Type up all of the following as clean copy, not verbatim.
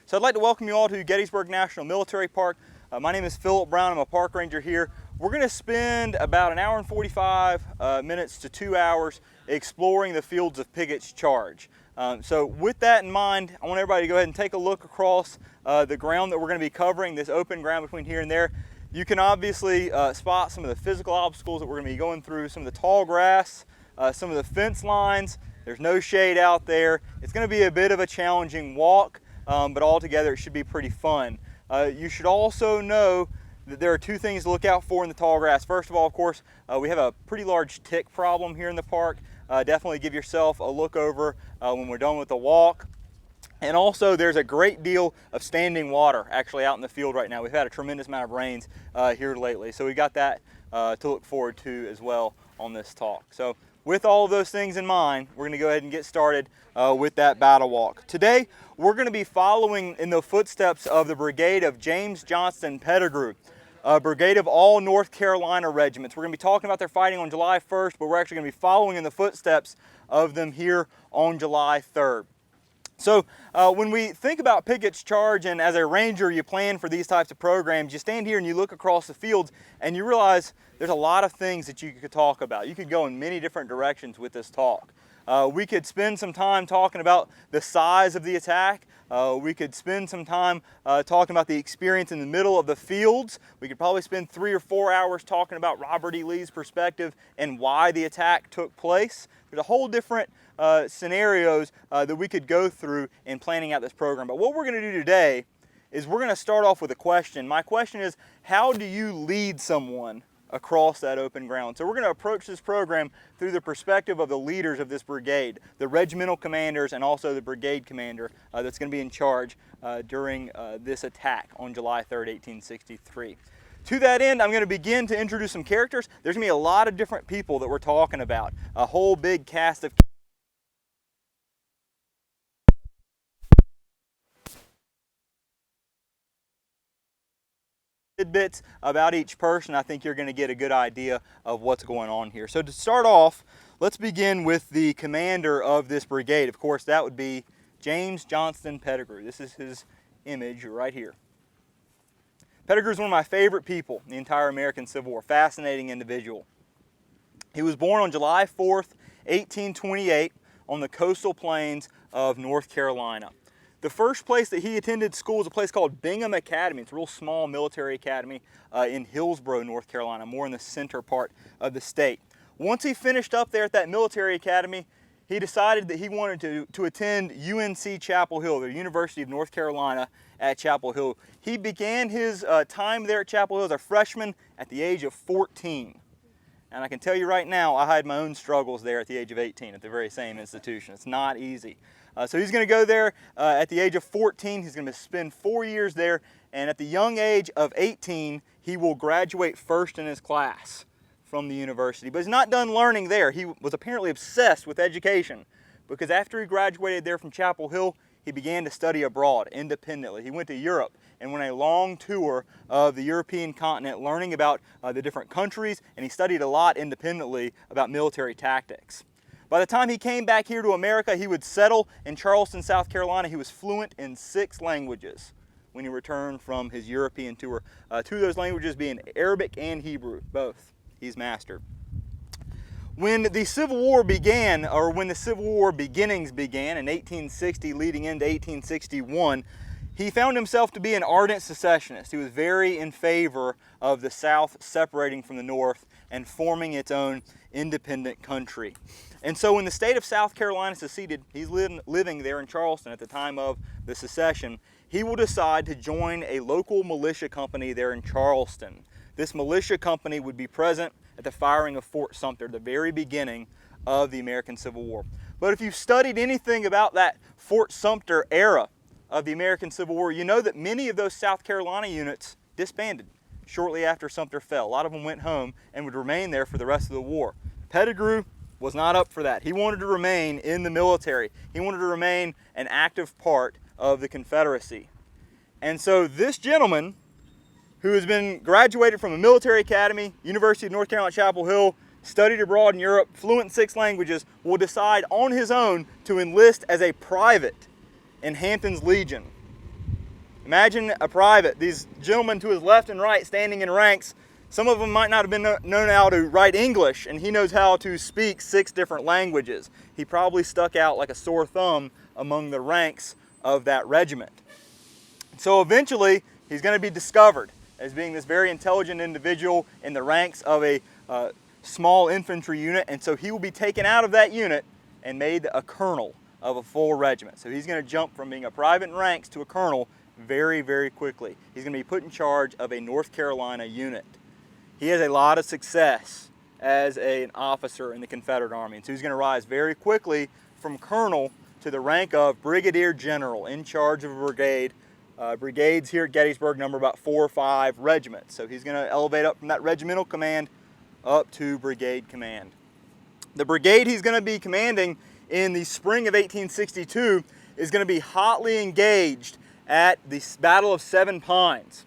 So I'd like to welcome you all to Gettysburg National Military Park. My name is Philip Brown. I'm a park ranger here. We're going to spend about an hour and 45 minutes to 2 hours exploring the fields of Pickett's Charge. So with that in mind, I want everybody to go ahead and take a look across the ground that we're going to be covering, this open ground between here and there. You can obviously spot some of the physical obstacles that we're going to be going through, some of the tall grass, some of the fence lines. There's no shade out there. It's going to be a bit of a challenging walk, but altogether it should be pretty fun. You should also know that there are two things to look out for in the tall grass. First of all, of course, we have a pretty large tick problem here in the park. Definitely give yourself a look over when we're done with the walk. And also there's a great deal of standing water actually out in the field right now. We've had a tremendous amount of rains here lately. So we got that to look forward to as well on this talk. So with all of those things in mind, we're going to go ahead and get started with that battle walk. Today, we're going to be following in the footsteps of the brigade of James Johnston Pettigrew, a brigade of all North Carolina regiments. We're going to be talking about their fighting on July 1st, but we're actually going to be following in the footsteps of them here on July 3rd. So when we think about Pickett's Charge, and as a ranger you plan for these types of programs, you stand here and you look across the fields and you realize there's a lot of things that you could talk about. You could go in many different directions with this talk. We could spend some time talking about the size of the attack. We could spend some time talking about the experience in the middle of the fields. We could probably spend 3 or 4 hours talking about Robert E. Lee's perspective and why the attack took place. There's a whole different scenarios that we could go through in planning out this program. But what we're going to do today is we're going to start off with a question. My question is, how do you lead someone across that open ground? So we're going to approach this program through the perspective of the leaders of this brigade, the regimental commanders and also the brigade commander that's going to be in charge during this attack on July 3rd, 1863. To that end, I'm going to begin to introduce some characters. There's going to be a lot of different people that we're talking about, a whole big cast of tidbits about each person. I think you're going to get a good idea of what's going on here. So to start off, let's begin with the commander of this brigade. Of course, that would be James Johnston Pettigrew. This is his image right here. Pettigrew is one of my favorite people in the entire American Civil War. Fascinating individual. He was born on July 4th, 1828 on the coastal plains of North Carolina. The first place that he attended school was a place called Bingham Academy. It's a real small military academy in Hillsborough, North Carolina, more in the center part of the state. Once he finished up there at that military academy, he decided that he wanted to attend UNC Chapel Hill, the University of North Carolina at Chapel Hill. He began his time there at Chapel Hill as a freshman at the age of 14. And I can tell you right now, I had my own struggles there at the age of 18 at the very same institution. It's not easy. So he's going to go there at the age of 14. He's going to spend 4 years there. And at the young age of 18, he will graduate first in his class from the university. But he's not done learning there. He was apparently obsessed with education, because after he graduated there from Chapel Hill, he began to study abroad independently. He went to Europe and went a long tour of the European continent, learning about the different countries, and he studied a lot independently about military tactics. By the time he came back here to America, he would settle in Charleston, South Carolina. He was fluent in 6 languages when he returned from his European tour. 2 of those languages being Arabic and Hebrew, both he's mastered. When the Civil War began, or when the Civil War beginnings began in 1860 leading into 1861, he found himself to be an ardent secessionist. He was very in favor of the South separating from the North and forming its own independent country. And so when the state of South Carolina seceded, he's living there in Charleston at the time of the secession, he will decide to join a local militia company there in Charleston. This militia company would be present at the firing of Fort Sumter, the very beginning of the American Civil War. But if you've studied anything about that Fort Sumter era of the American Civil War, you know that many of those South Carolina units disbanded shortly after Sumter fell. A lot of them went home and would remain there for the rest of the war. Pettigrew was not up for that. He wanted to remain in the military. He wanted to remain an active part of the Confederacy. And so this gentleman, who has been graduated from a military academy, University of North Carolina, Chapel Hill, studied abroad in Europe, fluent in 6 languages, will decide on his own to enlist as a private in Hampton's Legion. Imagine a private, these gentlemen to his left and right standing in ranks. Some of them might not have been known how to write English, and he knows how to speak 6 different languages. He probably stuck out like a sore thumb among the ranks of that regiment. So eventually, he's going to be discovered as being this very intelligent individual in the ranks of a small infantry unit, and so he will be taken out of that unit and made a colonel of a full regiment. So he's going to jump from being a private in ranks to a colonel very, very quickly. He's going to be put in charge of a North Carolina unit. He has a lot of success as an officer in the Confederate Army, and so he's going to rise very quickly from colonel to the rank of brigadier general in charge of a brigade. Brigades here at Gettysburg number about 4 or 5 regiments. So he's going to elevate up from that regimental command up to brigade command. The brigade he's going to be commanding in the spring of 1862 is going to be hotly engaged at the Battle of Seven Pines.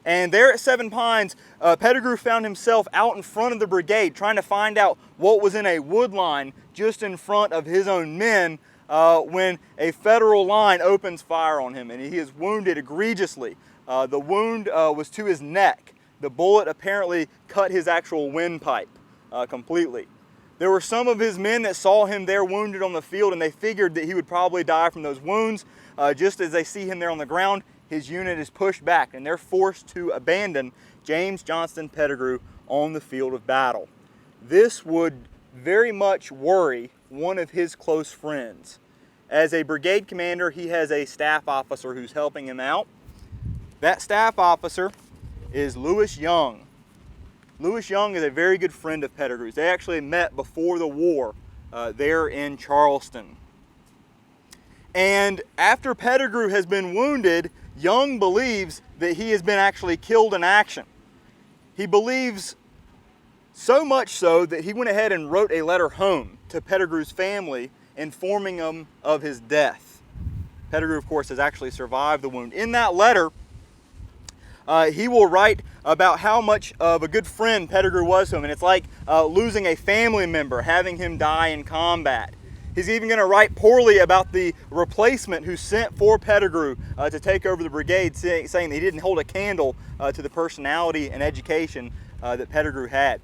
And there at Seven Pines, Pettigrew found himself out in front of the brigade trying to find out what was in a wood line just in front of his own men when a Federal line opens fire on him, and he is wounded egregiously. The wound was to his neck. The bullet apparently cut his actual windpipe completely. There were some of his men that saw him there wounded on the field, and they figured that he would probably die from those wounds. Just as they see him there on the ground, his unit is pushed back, and they're forced to abandon James Johnston Pettigrew on the field of battle. This would very much worry one of his close friends. As a brigade commander, he has a staff officer who's helping him out. That staff officer is Lewis Young. Lewis Young is a very good friend of Pettigrew's. They actually met before the war there in Charleston. And after Pettigrew has been wounded, Young believes that he has been actually killed in action. He believes so much so that he went ahead and wrote a letter home to Pettigrew's family informing them of his death. Pettigrew, of course, has actually survived the wound. In that letter, he will write about how much of a good friend Pettigrew was to him, and it's like losing a family member, having him die in combat. He's even going to write poorly about the replacement who sent for Pettigrew to take over the brigade, saying that he didn't hold a candle to the personality and education that Pettigrew had.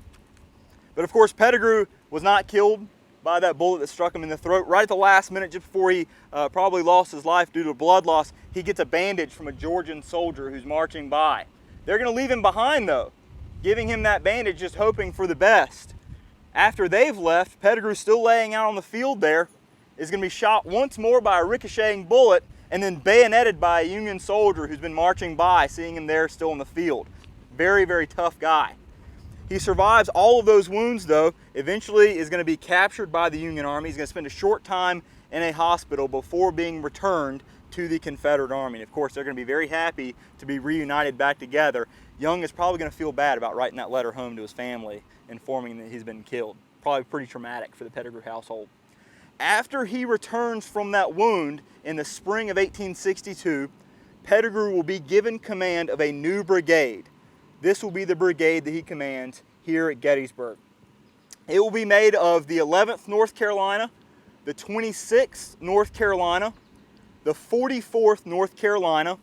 But of course, Pettigrew was not killed by that bullet that struck him in the throat. Right at the last minute, just before he probably lost his life due to blood loss, he gets a bandage from a Georgian soldier who's marching by. They're going to leave him behind, though, giving him that bandage, just hoping for the best. After they've left, Pettigrew, still laying out on the field there, is going to be shot once more by a ricocheting bullet and then bayoneted by a Union soldier who's been marching by, seeing him there still in the field. Very, very tough guy. He survives all of those wounds, though. Eventually is going to be captured by the Union Army. He's going to spend a short time in a hospital before being returned to the Confederate Army. And of course, they're going to be very happy to be reunited back together. Young is probably going to feel bad about writing that letter home to his family, informing that he's been killed. Probably pretty traumatic for the Pettigrew household. After he returns from that wound in the spring of 1862, Pettigrew will be given command of a new brigade. This will be the brigade that he commands here at Gettysburg. It will be made of the 11th North Carolina, the 26th North Carolina, the 44th North Carolina,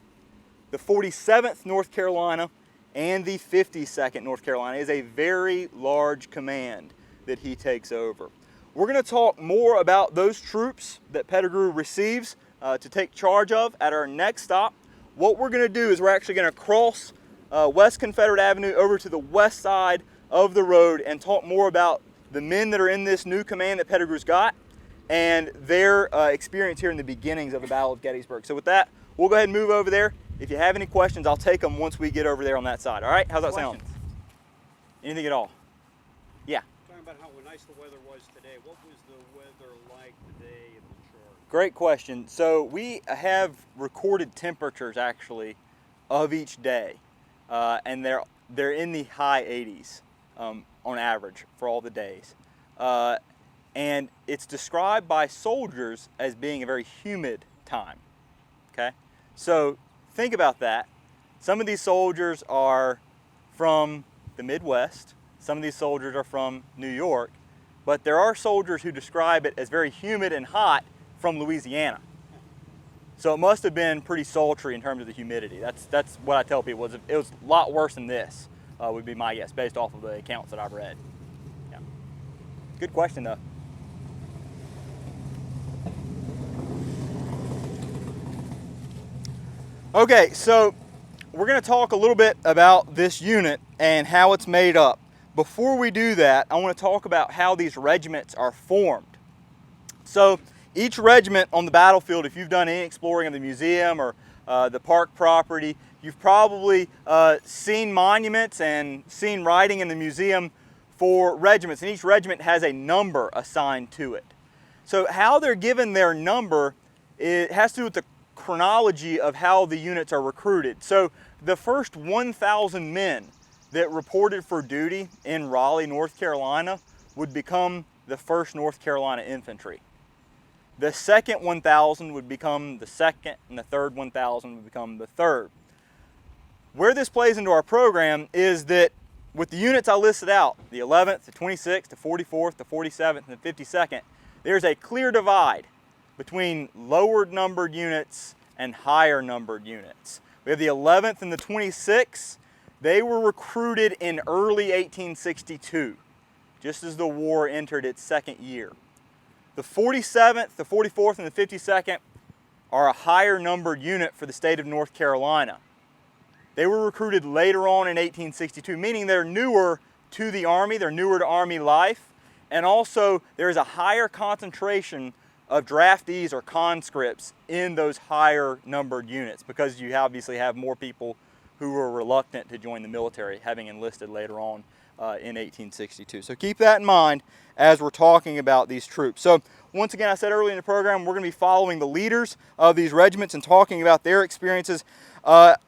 the 47th North Carolina, and the 52nd North Carolina. It is a very large command that he takes over. We're going to talk more about those troops that Pettigrew receives to take charge of at our next stop. What we're going to do is we're actually going to cross West Confederate Avenue over to the west side of the road and talk more about the men that are in this new command that Pettigrew's got and their experience here in the beginnings of the Battle of Gettysburg. So with that, we'll go ahead and move over there. If you have any questions, I'll take them once we get over there on that side. All right? How's that sound? Anything at all? Yeah. Talking about how nice the weather was today. What was the weather like today in the chart? Great question. So we have recorded temperatures actually of each day, and they're in the high 80s on average for all the days. And it's described by soldiers as being a very humid time. Okay? So think about that. Some of these soldiers are from the Midwest. Some of these soldiers are from New York. But there are soldiers who describe it as very humid and hot from Louisiana. So it must have been pretty sultry in terms of the humidity. That's what I tell people. It was a lot worse than this, would be my guess, based off of the accounts that I've read. Yeah. Good question, though. Okay, so we're going to talk a little bit about this unit and how it's made up. Before we do that, I want to talk about how these regiments are formed. So each regiment on the battlefield, if you've done any exploring of the museum or the park property, you've probably seen monuments and seen writing in the museum for regiments, and each regiment has a number assigned to it. So how they're given their number, it has to do with the chronology of how the units are recruited. So the first 1,000 men that reported for duty in Raleigh, North Carolina would become the 1st North Carolina Infantry. The second 1,000 would become the 2nd, and the third 1,000 would become the 3rd. Where this plays into our program is that with the units I listed out, the 11th, the 26th, the 44th, the 47th, and the 52nd, there's a clear divide between lower numbered units and higher numbered units. We have the 11th and the 26th. They were recruited in early 1862, just as the war entered its 2nd year. The 47th, the 44th, and the 52nd are a higher numbered unit for the state of North Carolina. They were recruited later on in 1862, meaning they're newer to the Army, they're newer to Army life, and also there is a higher concentration of draftees or conscripts in those higher numbered units, because you obviously have more people who were reluctant to join the military, having enlisted later on in 1862. So keep that in mind as we're talking about these troops. So once again, I said earlier in the program, we're going to be following the leaders of these regiments and talking about their experiences.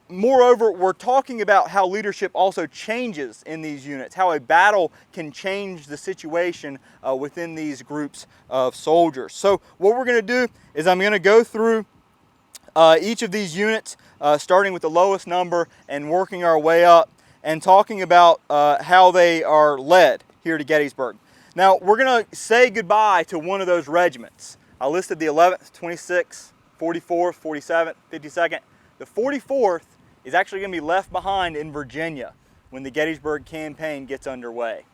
Moreover, we're talking about how leadership also changes in these units, how a battle can change the situation within these groups of soldiers. So what we're going to do is I'm going to go through each of these units, starting with the lowest number and working our way up and talking about how they are led here to Gettysburg. Now, we're going to say goodbye to one of those regiments. I listed the 11th, 26th, 44th, 47th, 52nd. The 44th is actually going to be left behind in Virginia when the Gettysburg campaign gets underway.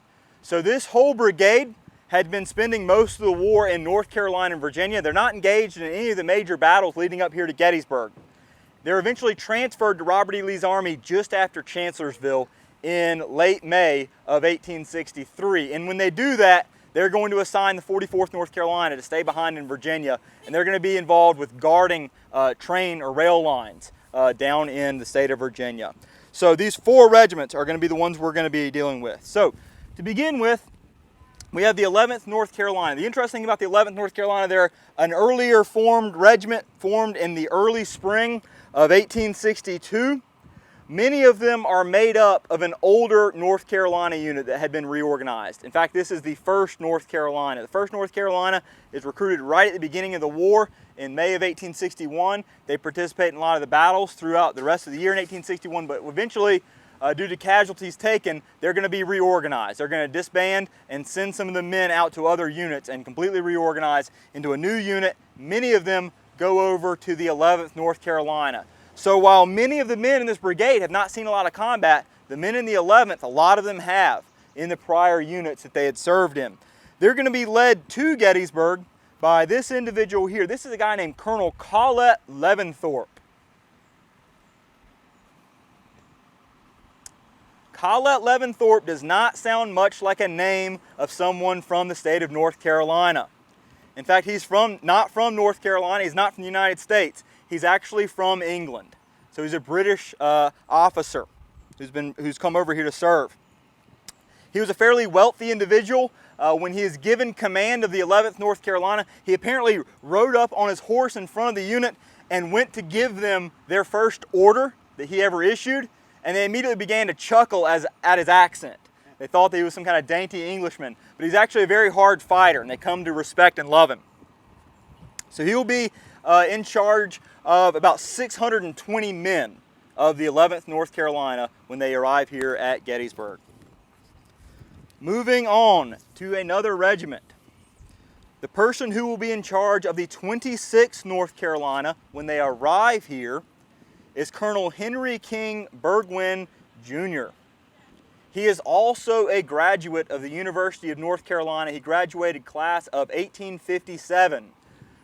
So this whole brigade had been spending most of the war in North Carolina and Virginia. They're not engaged in any of the major battles leading up here to Gettysburg. They're eventually transferred to Robert E. Lee's army just after Chancellorsville in late May of 1863. And when they do that, they're going to assign the 44th North Carolina to stay behind in Virginia, and they're going to be involved with guarding train or rail lines down in the state of Virginia. So these 4 regiments are going to be the ones we're going to be dealing with. So to begin with, we have the 11th North Carolina. The interesting thing about the 11th North Carolina, they're an earlier formed regiment, formed in the early spring of 1862. Many of them are made up of an older North Carolina unit that had been reorganized. In fact, this is the 1st North Carolina. The 1st North Carolina is recruited right at the beginning of the war in May of 1861. They participate in a lot of the battles throughout the rest of the year in 1861, but eventually, due to casualties taken, they're going to be reorganized. They're going to disband and send some of the men out to other units and completely reorganize into a new unit. Many of them go over to the 11th North Carolina. So while many of the men in this brigade have not seen a lot of combat, the men in the 11th, a lot of them have in the prior units that they had served in. They're going to be led to Gettysburg by this individual here. This is a guy named Colonel Collette Levin Thorpe. Collette Levin Thorpe does not sound much like a name of someone from the state of North Carolina. In fact, he's not from North Carolina. He's not from the United States. He's actually from England. So he's a British officer who's come over here to serve. He was a fairly wealthy individual. When he is given command of the 11th North Carolina, he apparently rode up on his horse in front of the unit and went to give them their first order that he ever issued, and they immediately began to chuckle at his accent. They thought that he was some kind of dainty Englishman, but he's actually a very hard fighter, and they come to respect and love him. So he will be in charge of about 620 men of the 11th North Carolina when they arrive here at Gettysburg. Moving on to another regiment. The person who will be in charge of the 26th North Carolina when they arrive here is Colonel Henry King Bergwin, Jr. He is also a graduate of the University of North Carolina. He graduated class of 1857,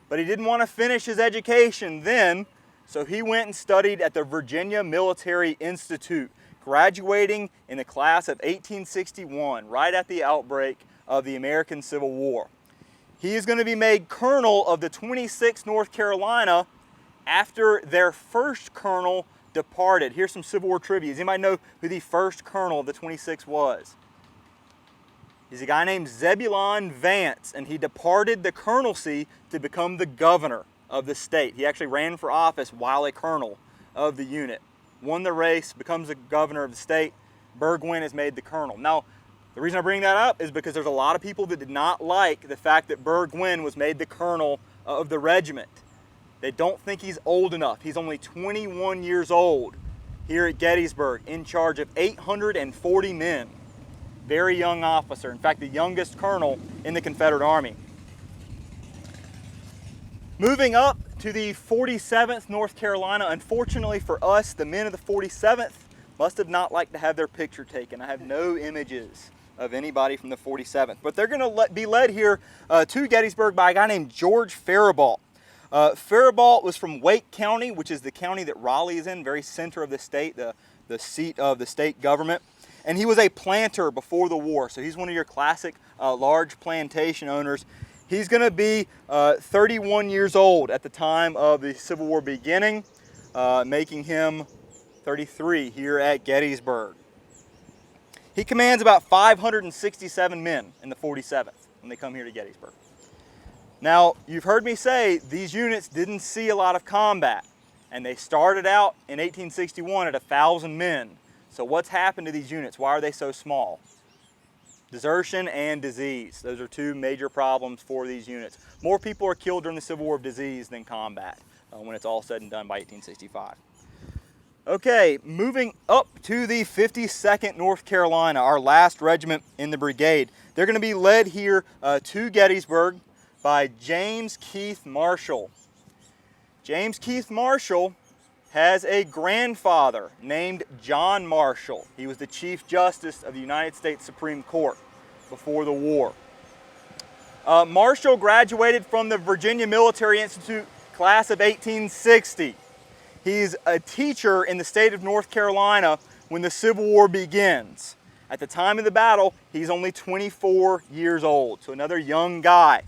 but he didn't want to finish his education then, so he went and studied at the Virginia Military Institute, graduating in the class of 1861, right at the outbreak of the American Civil War. He is going to be made colonel of the 26th North Carolina after their first colonel departed. Here's some Civil War trivia. Does anybody know who the first colonel of the 26th was? He's a guy named Zebulon Vance, and he departed the colonelcy to become the governor of the state. He actually ran for office while a colonel of the unit. Won the race, becomes the governor of the state. Bergwin is made the colonel. Now, the reason I bring that up is because there's a lot of people that did not like the fact that Bergwin was made the colonel of the regiment. They don't think he's old enough. He's only 21 years old here at Gettysburg, in charge of 840 men. Very young officer. In fact, the youngest colonel in the Confederate Army. Moving up to the 47th North Carolina, unfortunately for us, the men of the 47th must have not liked to have their picture taken. I have no images of anybody from the 47th. But they're going to be led here to Gettysburg by a guy named George Faribault. Faribault was from Wake County, which is the county that Raleigh is in, very center of the state, the seat of the state government. And he was a planter before the war, so he's one of your classic large plantation owners. He's going to be 31 years old at the time of the Civil War beginning, making him 33 here at Gettysburg. He commands about 567 men in the 47th when they come here to Gettysburg. Now, you've heard me say these units didn't see a lot of combat, and they started out in 1861 at 1,000 men. So what's happened to these units? Why are they so small? Desertion and disease. Those are two major problems for these units. More people are killed during the Civil War of disease than combat when it's all said and done by 1865. Okay, moving up to the 52nd North Carolina, our last regiment in the brigade. They're going to be led here to Gettysburg by James Keith Marshall. James Keith Marshall has a grandfather named John Marshall. He was the Chief Justice of the United States Supreme Court before the war. Marshall graduated from the Virginia Military Institute class of 1860. He's a teacher in the state of North Carolina when the Civil War begins. At the time of the battle, he's only 24 years old, so another young guy.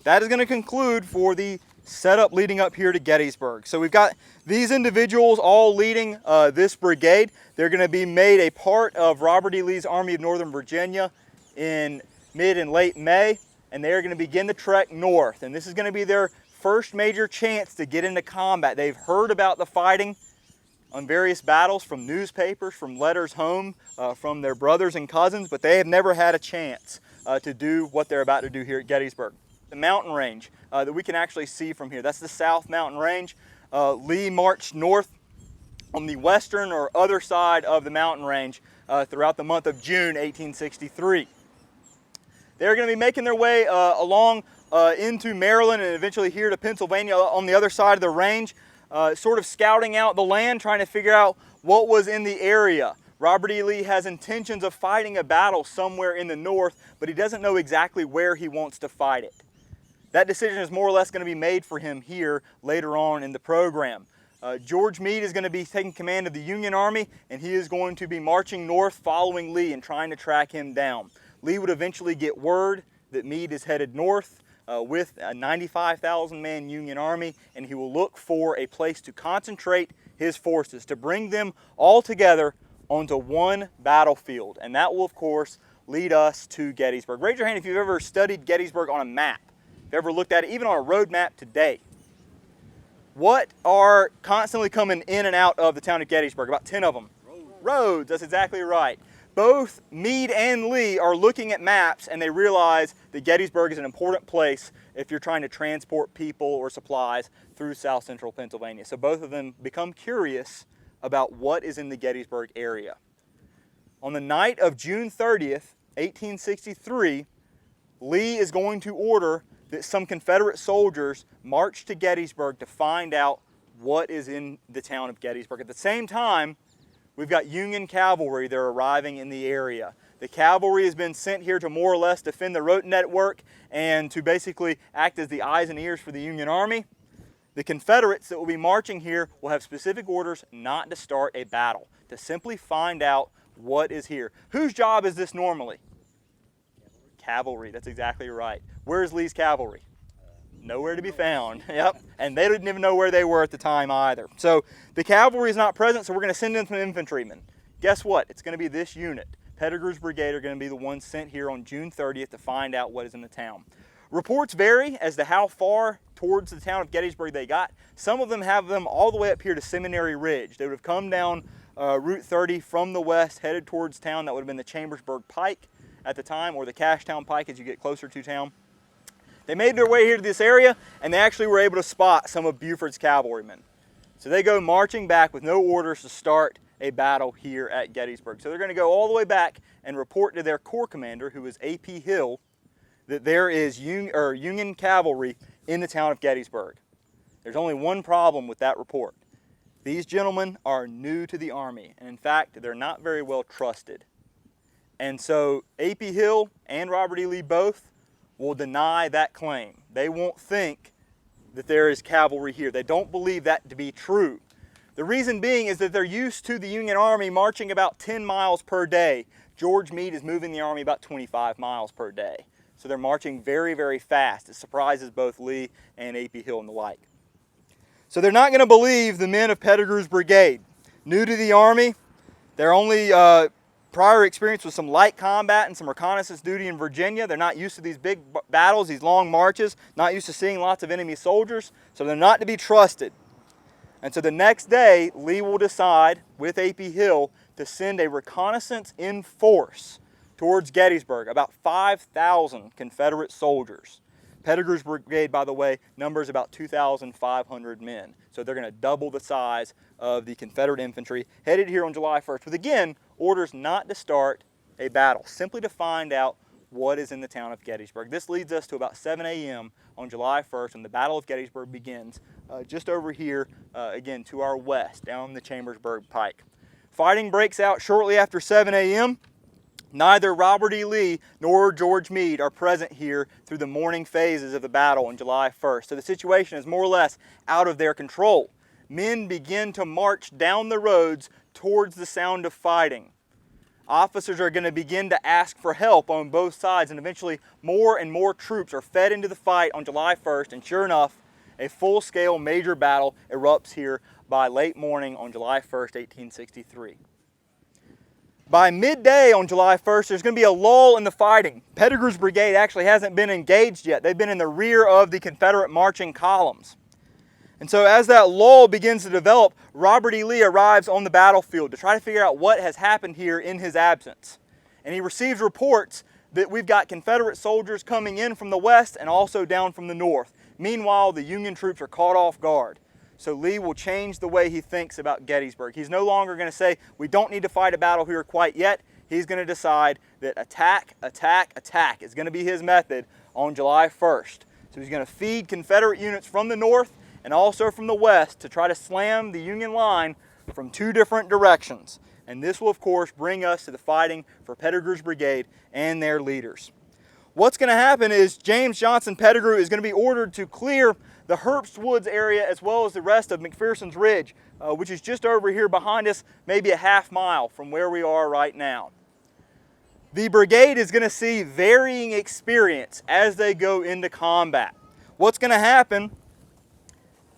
That is going to conclude for the setup leading up here to Gettysburg. So we've got these individuals all leading this brigade. They're going to be made a part of Robert E. Lee's Army of Northern Virginia in mid and late May, and they're going to begin the trek north. And this is going to be their first major chance to get into combat. They've heard about the fighting on various battles from newspapers, from letters home, from their brothers and cousins, but they have never had a chance to do what they're about to do here at Gettysburg. The mountain range that we can actually see from here, that's the South Mountain Range. Lee marched north on the western or other side of the mountain range throughout the month of June 1863. They're going to be making their way along into Maryland and eventually here to Pennsylvania on the other side of the range, sort of scouting out the land, trying to figure out what was in the area. Robert E. Lee has intentions of fighting a battle somewhere in the north, but he doesn't know exactly where he wants to fight it. That decision is more or less going to be made for him here later on in the program. George Meade is going to be taking command of the Union Army, and he is going to be marching north following Lee and trying to track him down. Lee would eventually get word that Meade is headed north with a 95,000-man Union Army, and he will look for a place to concentrate his forces, to bring them all together onto one battlefield. And that will, of course, lead us to Gettysburg. Raise your hand if you've ever studied Gettysburg on a map. If you've ever looked at it, even on a road map today. What are constantly coming in and out of the town of Gettysburg? About 10 of them. Roads, that's exactly right. Both Meade and Lee are looking at maps and they realize that Gettysburg is an important place if you're trying to transport people or supplies through south central Pennsylvania. So both of them become curious about what is in the Gettysburg area. On the night of June 30th, 1863, Lee is going to order that some Confederate soldiers march to Gettysburg to find out what is in the town of Gettysburg. At the same time, we've got Union cavalry that are arriving in the area. The cavalry has been sent here to more or less defend the road network and to basically act as the eyes and ears for the Union Army. The Confederates that will be marching here will have specific orders not to start a battle, to simply find out what is here. Whose job is this normally? Cavalry, that's exactly right. Where's Lee's cavalry? Nowhere to be found. Yep, and they didn't even know where they were at the time either. So the cavalry is not present, so we're going to send in some infantrymen. Guess what? It's going to be this unit. Pettigrew's brigade are going to be the ones sent here on June 30th to find out what is in the town. Reports vary as to how far towards the town of Gettysburg they got. Some of them have them all the way up here to Seminary Ridge. They would have come down Route 30 from the west, headed towards town. That would have been the Chambersburg Pike at the time, or the Cashtown Pike as you get closer to town. They made their way here to this area, and they actually were able to spot some of Buford's cavalrymen. So they go marching back with no orders to start a battle here at Gettysburg. So they're going to go all the way back and report to their corps commander, who is A.P. Hill, that there is Union cavalry in the town of Gettysburg. There's only one problem with that report. These gentlemen are new to the Army, and in fact, they're not very well trusted. And so A.P. Hill and Robert E. Lee both will deny that claim. They won't think that there is cavalry here. They don't believe that to be true. The reason being is that they're used to the Union Army marching about 10 miles per day. George Meade is moving the Army about 25 miles per day. So they're marching very, very fast. It surprises both Lee and A.P. Hill and the like. So they're not going to believe the men of Pettigrew's brigade. New to the Army, they're only prior experience with some light combat and some reconnaissance duty in Virginia. They're not used to these big battles, these long marches, not used to seeing lots of enemy soldiers, so they're not to be trusted. And so the next day, Lee will decide, with A.P. Hill, to send a reconnaissance in force towards Gettysburg, about 5,000 Confederate soldiers. Pettigrew's brigade, by the way, numbers about 2,500 men. So they're going to double the size of the Confederate infantry, headed here on July 1st, with again, orders not to start a battle, simply to find out what is in the town of Gettysburg. This leads us to about 7 a.m. on July 1st, when the Battle of Gettysburg begins, just over here, again, to our west, down the Chambersburg Pike. Fighting breaks out shortly after 7 a.m. Neither Robert E. Lee nor George Meade are present here through the morning phases of the battle on July 1st. So the situation is more or less out of their control. Men begin to march down the roads towards the sound of fighting. Officers are going to begin to ask for help on both sides, and eventually more and more troops are fed into the fight on July 1st, and sure enough, a full-scale major battle erupts here by late morning on July 1st, 1863. By midday on July 1st, there's going to be a lull in the fighting. Pettigrew's brigade actually hasn't been engaged yet. They've been in the rear of the Confederate marching columns. And so as that lull begins to develop, Robert E. Lee arrives on the battlefield to try to figure out what has happened here in his absence. And he receives reports that we've got Confederate soldiers coming in from the west and also down from the north. Meanwhile, the Union troops are caught off guard. So Lee will change the way he thinks about Gettysburg. He's no longer going to say, we don't need to fight a battle here quite yet. He's going to decide that attack, attack, attack is going to be his method on July 1st. So he's going to feed Confederate units from the north and also from the west to try to slam the Union line from two different directions. And this will, of course, bring us to the fighting for Pettigrew's brigade and their leaders. What's going to happen is James Johnson Pettigrew is going to be ordered to clear the Herbst Woods area as well as the rest of McPherson's Ridge, which is just over here behind us, maybe a half mile from where we are right now. The brigade is going to see varying experience as they go into combat. What's going to happen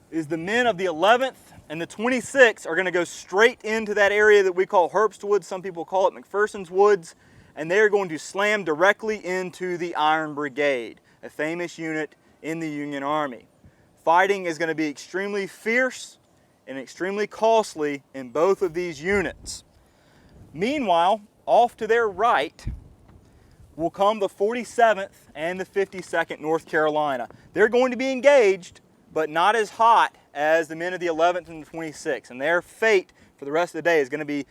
is the men of the 11th and the 26th are going to go straight into that area that we call Herbst Woods. Some people call it McPherson's Woods. And they're going to slam directly into the Iron Brigade, a famous unit in the Union Army. Fighting is going to be extremely fierce and extremely costly in both of these units. Meanwhile, off to their right will come the 47th and the 52nd North Carolina. They're going to be engaged, but not as hot as the men of the 11th and the 26th. And their fate for the rest of the day is going to be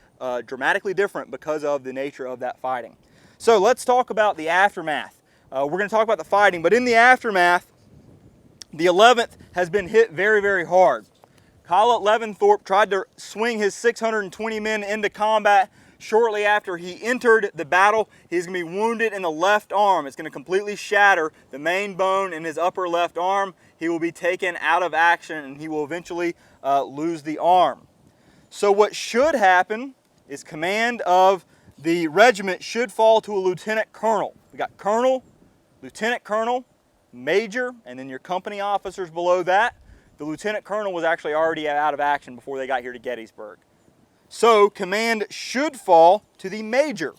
dramatically different because of the nature of that fighting. So let's talk about the aftermath. We're going to talk about the fighting, but in the aftermath, the 11th has been hit very, very hard. Collette Levin Thorpe tried to swing his 620 men into combat. Shortly after he entered the battle, he's going to be wounded in the left arm. It's going to completely shatter the main bone in his upper left arm. He will be taken out of action and he will eventually lose the arm. So what should happen is command of the regiment should fall to a lieutenant colonel. We got colonel, lieutenant colonel, major, and then your company officers below that. The lieutenant colonel was actually already out of action before they got here to Gettysburg. So command should fall to the major.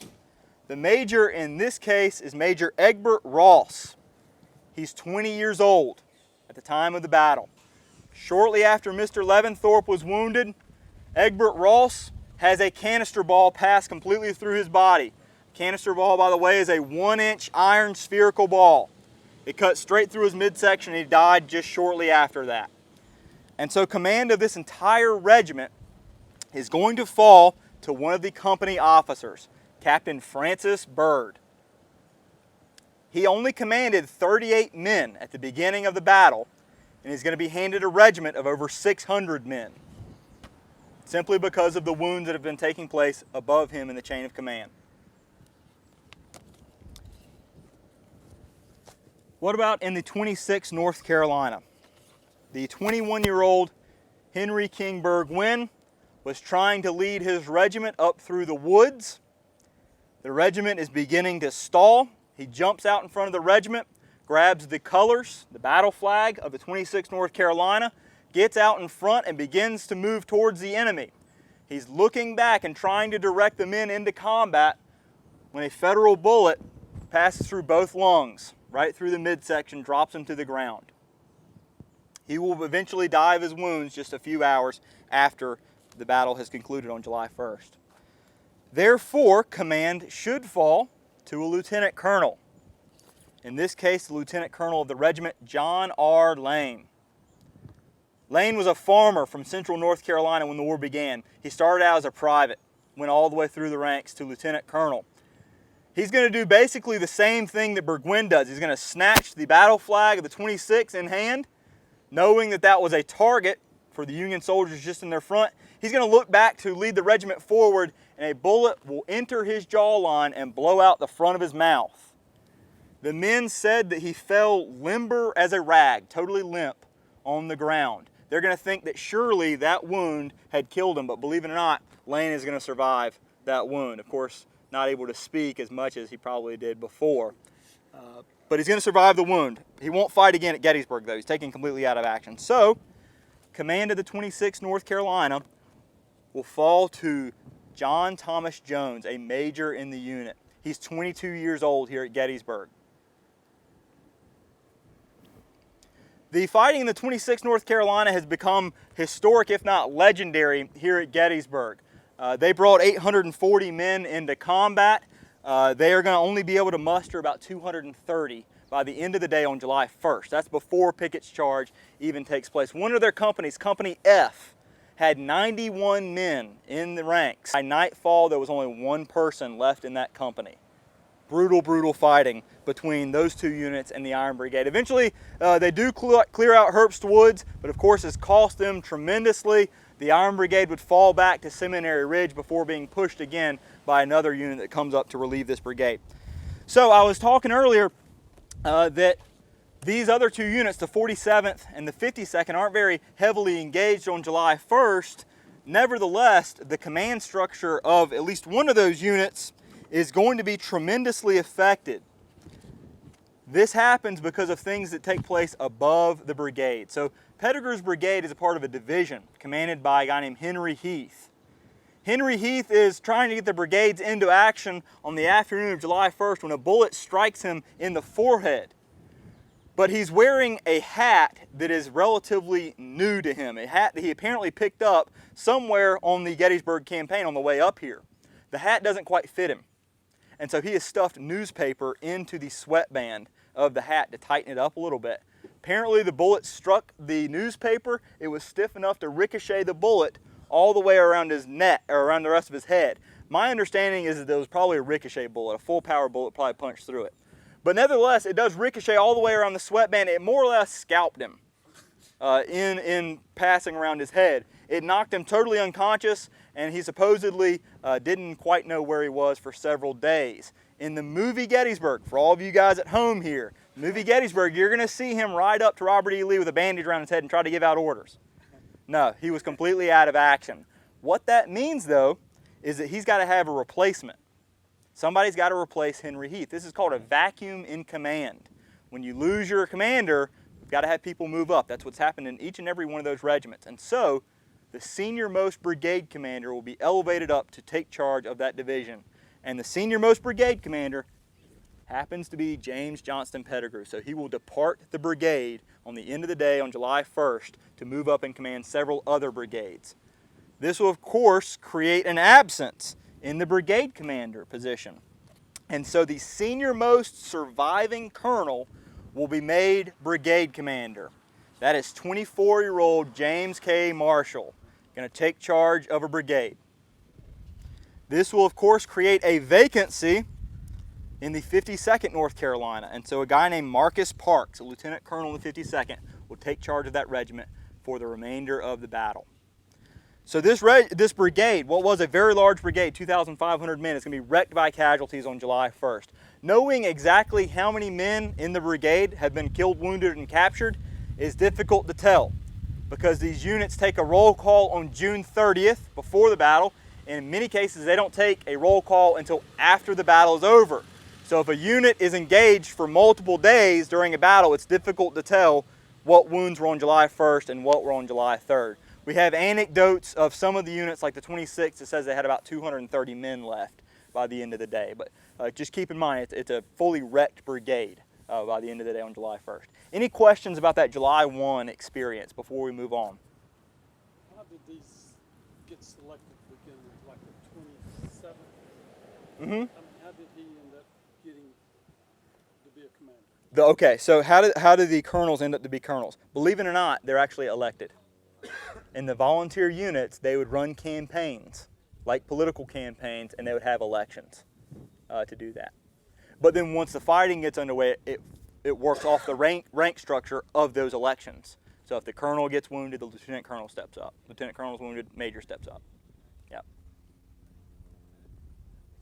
The major in this case is Major Egbert Ross. He's 20 years old at the time of the battle. Shortly after Mr. Levin Thorpe was wounded, Egbert Ross has a canister ball pass completely through his body. Canister ball, by the way, is a 1-inch iron spherical ball. It cut straight through his midsection and he died just shortly after that. And so command of this entire regiment is going to fall to one of the company officers, Captain Francis Byrd. He only commanded 38 men at the beginning of the battle, and he's going to be handed a regiment of over 600 men, simply because of the wounds that have been taking place above him in the chain of command. What about in the 26th North Carolina? The 21-year-old Henry King Bergwin was trying to lead his regiment up through the woods. The regiment is beginning to stall. He jumps out in front of the regiment, grabs the colors, the battle flag of the 26th North Carolina, gets out in front and begins to move towards the enemy. He's looking back and trying to direct the men into combat when a Federal bullet passes through both lungs, right through the midsection, drops him to the ground. He will eventually die of his wounds just a few hours after the battle has concluded on July 1st. Therefore, command should fall to a lieutenant colonel. In this case, the lieutenant colonel of the regiment, John R. Lane. Lane was a farmer from central North Carolina when the war began. He started out as a private, went all the way through the ranks to lieutenant colonel. He's going to do basically the same thing that Bergwin does. He's going to snatch the battle flag of the 26th in hand, knowing that that was a target for the Union soldiers just in their front. He's going to look back to lead the regiment forward, and a bullet will enter his jawline and blow out the front of his mouth. The men said that he fell limber as a rag, totally limp on the ground. They're going to think that surely that wound had killed him, but believe it or not, Lane is going to survive that wound. Of course, not able to speak as much as he probably did before. But he's going to survive the wound. He won't fight again at Gettysburg, though. He's taken completely out of action. So, command of the 26th North Carolina will fall to John Thomas Jones, a major in the unit. He's 22 years old here at Gettysburg. The fighting in the 26th North Carolina has become historic, if not legendary, here at Gettysburg. They brought 840 men into combat. They are going to only be able to muster about 230 by the end of the day on July 1st. That's before Pickett's charge even takes place. One of their companies, Company F, had 91 men in the ranks. By nightfall, there was only one person left in that company. Brutal, brutal fighting between those two units and the Iron Brigade. Eventually, they do clear out Herbst Woods, but of course it's cost them tremendously. The Iron Brigade would fall back to Seminary Ridge before being pushed again by another unit that comes up to relieve this brigade. So I was talking earlier that these other two units, the 47th and the 52nd, aren't very heavily engaged on July 1st. Nevertheless, the command structure of at least one of those units is going to be tremendously affected. This happens because of things that take place above the brigade. So Pettigrew's brigade is a part of a division commanded by a guy named Henry Heath. Henry Heath is trying to get the brigades into action on the afternoon of July 1st when a bullet strikes him in the forehead. But he's wearing a hat that is relatively new to him, a hat that he apparently picked up somewhere on the Gettysburg campaign on the way up here. The hat doesn't quite fit him, and so he has stuffed newspaper into the sweatband of the hat to tighten it up a little bit. Apparently the bullet struck the newspaper. It was stiff enough to ricochet the bullet all the way around his neck, or around the rest of his head. My understanding is that there was probably a ricochet bullet, a full power bullet probably punched through it. But nevertheless, it does ricochet all the way around the sweatband. It more or less scalped him in passing around his head. It knocked him totally unconscious, and he supposedly didn't quite know where he was for several days. In the movie Gettysburg, for all of you guys at home here, movie Gettysburg, you're going to see him ride up to Robert E. Lee with a bandage around his head and try to give out orders. No, he was completely out of action. What that means, though, is that he's got to have a replacement. Somebody's got to replace Henry Heath. This is called a vacuum in command. When you lose your commander, you've got to have people move up. That's what's happened in each and every one of those regiments. And so, the senior-most brigade commander will be elevated up to take charge of that division. And the senior-most brigade commander happens to be James Johnston Pettigrew. So he will depart the brigade on the end of the day on July 1st to move up and command several other brigades. This will, of course, create an absence in the brigade commander position. And so the senior-most surviving colonel will be made brigade commander. That is 24-year-old James K. Marshall, going to take charge of a brigade. This will, of course, create a vacancy in the 52nd North Carolina. And so a guy named Marcus Parks, a lieutenant colonel in the 52nd, will take charge of that regiment for the remainder of the battle. So this brigade, what was a very large brigade, 2,500 men, is going to be wrecked by casualties on July 1st. Knowing exactly how many men in the brigade have been killed, wounded, and captured is difficult to tell, because these units take a roll call on June 30th before the battle, and in many cases they don't take a roll call until after the battle is over. So if a unit is engaged for multiple days during a battle, it's difficult to tell what wounds were on July 1st and what were on July 3rd. We have anecdotes of some of the units, like the 26th, that says they had about 230 men left by the end of the day. But just keep in mind, it's a fully wrecked brigade by the end of the day on July 1st. Any questions about that July 1 experience before we move on? How did these get selected to begin with, like the 27th? Mm-hmm. I mean, how did he end up getting to be a commander? Okay, so how did the colonels end up to be colonels? Believe it or not, they're actually elected. In the volunteer units, they would run campaigns, like political campaigns, and they would have elections to do that. But then once the fighting gets underway, it works off the rank structure of those elections. So if the colonel gets wounded, the lieutenant colonel steps up. Lieutenant colonel's wounded, major steps up. Yeah.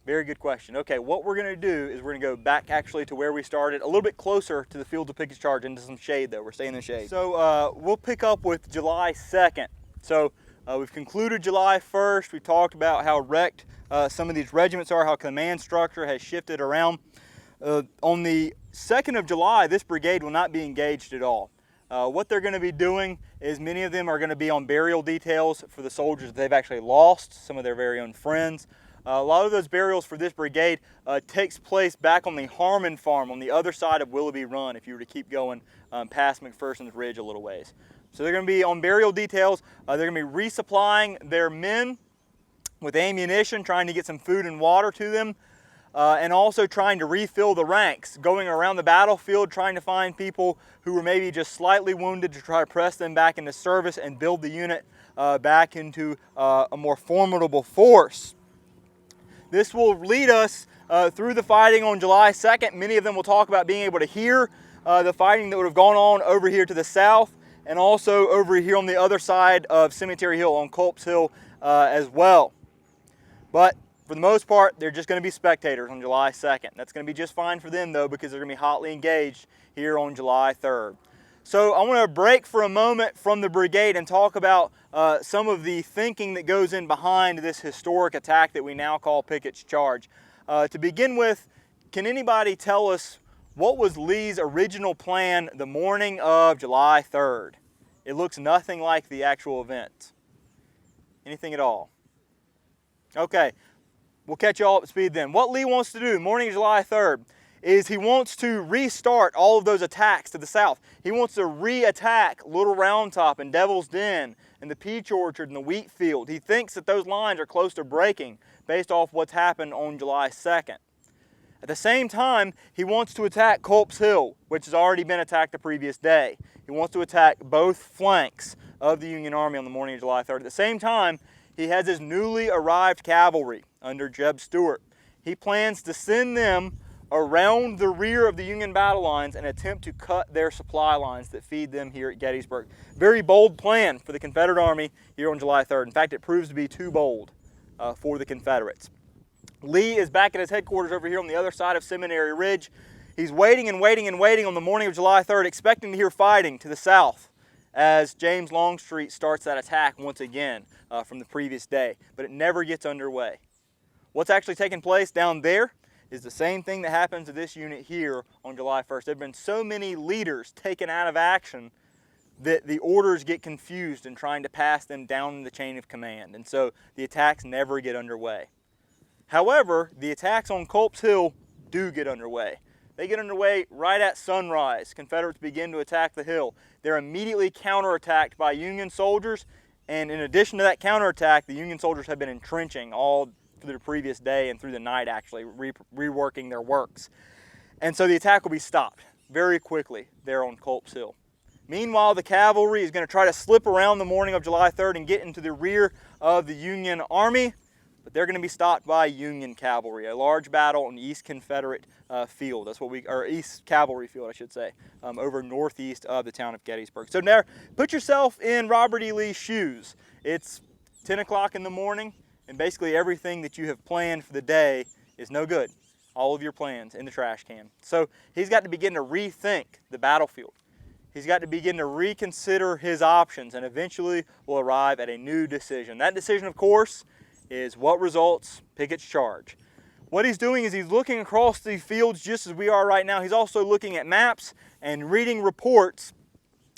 Very good question. Okay, what we're going to do is we're going to go back actually to where we started, a little bit closer to the field of Pickett's charge, into some shade though. We're staying in the shade. So we'll pick up with July 2nd. So we've concluded July 1st. We talked about how wrecked some of these regiments are, how command structure has shifted around. On the 2nd of July, this brigade will not be engaged at all. What they're going to be doing is many of them are going to be on burial details for the soldiers that they've actually lost, some of their very own friends. A lot of those burials for this brigade takes place back on the Harmon Farm on the other side of Willoughby Run, if you were to keep going past McPherson's Ridge a little ways. So they're going to be on burial details. They're going to be resupplying their men with ammunition, trying to get some food and water to them, and also trying to refill the ranks, going around the battlefield, trying to find people who were maybe just slightly wounded to try to press them back into service and build the unit back into a more formidable force. This will lead us through the fighting on July 2nd. Many of them will talk about being able to hear the fighting that would have gone on over here to the south, and also over here on the other side of Cemetery Hill, on Culp's Hill as well. But for the most part, they're just going to be spectators on July 2nd. That's going to be just fine for them though, because they're going to be hotly engaged here on July 3rd. So I want to break for a moment from the brigade and talk about some of the thinking that goes in behind this historic attack that we now call Pickett's Charge. To begin with, can anybody tell us what was Lee's original plan the morning of July 3rd? It looks nothing like the actual event. Anything at all? Okay, we'll catch you all up to speed then. What Lee wants to do morning of July 3rd is he wants to restart all of those attacks to the south. He wants to re-attack Little Round Top and Devil's Den and the Peach Orchard and the Wheat Field. He thinks that those lines are close to breaking based off what's happened on July 2nd. At the same time, he wants to attack Culp's Hill, which has already been attacked the previous day. He wants to attack both flanks of the Union Army on the morning of July 3rd. At the same time, he has his newly arrived cavalry under Jeb Stuart. He plans to send them around the rear of the Union battle lines and attempt to cut their supply lines that feed them here at Gettysburg. Very bold plan for the Confederate Army here on July 3rd. In fact, it proves to be too bold for the Confederates. Lee is back at his headquarters over here on the other side of Seminary Ridge. He's waiting and waiting and waiting on the morning of July 3rd, expecting to hear fighting to the south as James Longstreet starts that attack once again from the previous day, but it never gets underway. What's actually taking place down there is the same thing that happens to this unit here on July 1st. There have been so many leaders taken out of action that the orders get confused in trying to pass them down the chain of command, and so the attacks never get underway. However, the attacks on Culp's Hill do get underway. They get underway right at sunrise. Confederates begin to attack the hill. They're immediately counterattacked by Union soldiers, and in addition to that counterattack, the Union soldiers have been entrenching all through the previous day and through the night, actually, reworking their works. And so the attack will be stopped very quickly there on Culp's Hill. Meanwhile, the cavalry is going to try to slip around the morning of July 3rd and get into the rear of the Union Army, but they're going to be stopped by Union cavalry, a large battle on East Confederate field. That's what or East Cavalry Field, I should say, over northeast of the town of Gettysburg. So now, put yourself in Robert E. Lee's shoes. It's 10 o'clock in the morning, and basically everything that you have planned for the day is no good. All of your plans in the trash can. So he's got to begin to rethink the battlefield. He's got to begin to reconsider his options, and eventually will arrive at a new decision. That decision, of course, is what results Pickett's charge. What he's doing is he's looking across the fields just as we are right now. He's also looking at maps and reading reports,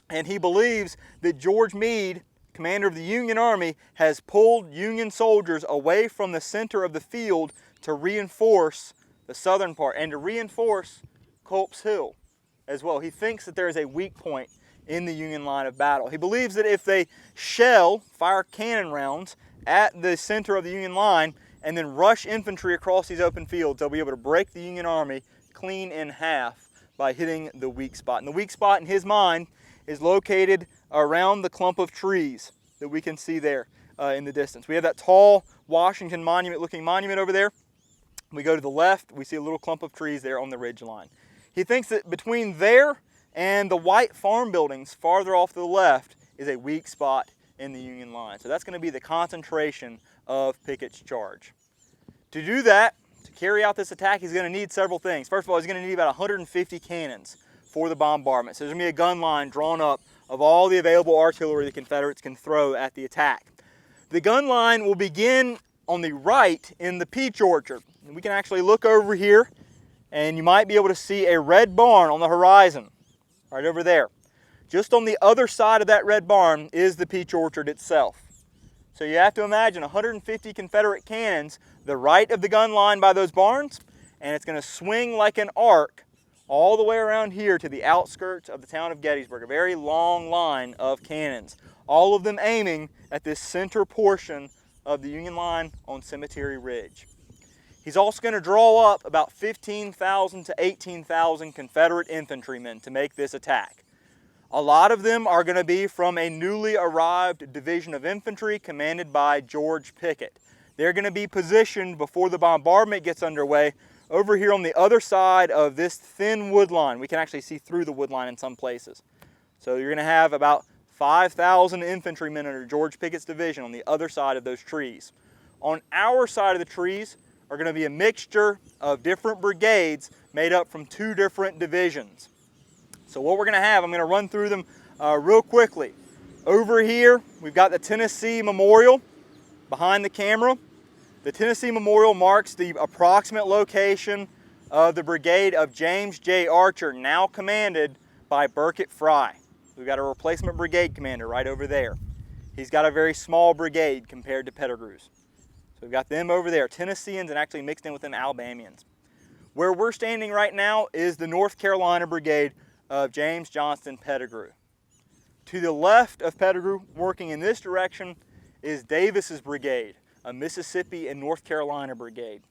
and he believes that George Meade, commander of the Union Army, has pulled Union soldiers away from the center of the field to reinforce the southern part and to reinforce Culp's Hill as well. He thinks that there is a weak point in the Union line of battle. He believes that if they fire cannon rounds at the center of the Union line and then rush infantry across these open fields, they'll be able to break the Union Army clean in half by hitting the weak spot. And the weak spot in his mind is located around the clump of trees that we can see there in the distance. We have that tall Washington Monument looking monument over there. We go to the left, we see a little clump of trees there on the ridge line. He thinks that between there and the white farm buildings farther off to the left is a weak spot in the Union line. So that's going to be the concentration of Pickett's charge. To do that, to carry out this attack, he's going to need several things. First of all, he's going to need about 150 cannons for the bombardment. So there's going to be a gun line drawn up of all the available artillery the Confederates can throw at the attack. The gun line will begin on the right in the peach orchard. And we can actually look over here, and you might be able to see a red barn on the horizon, right over there. Just on the other side of that red barn is the peach orchard itself. So you have to imagine 150 Confederate cannons, the right of the gun line by those barns, and it's going to swing like an arc all the way around here to the outskirts of the town of Gettysburg, a very long line of cannons, all of them aiming at this center portion of the Union line on Cemetery Ridge. He's also going to draw up about 15,000 to 18,000 Confederate infantrymen to make this attack. A lot of them are going to be from a newly arrived division of infantry commanded by George Pickett. They're going to be positioned before the bombardment gets underway over here on the other side of this thin wood line. We can actually see through the wood line in some places. So you're going to have about 5,000 infantrymen under George Pickett's division on the other side of those trees. On our side of the trees are going to be a mixture of different brigades made up from 2 different divisions. So what we're going to have, I'm going to run through them real quickly. Over here, we've got the Tennessee Memorial behind the camera. The Tennessee Memorial marks the approximate location of the brigade of James J. Archer, now commanded by Burkett Fry. We've got a replacement brigade commander right over there. He's got a very small brigade compared to Pettigrew's. So we've got them over there, Tennesseans, and actually mixed in with them Alabamians. Where we're standing right now is the North Carolina Brigade of James Johnston Pettigrew. To the left of Pettigrew, working in this direction, is Davis's brigade, a Mississippi and North Carolina brigade.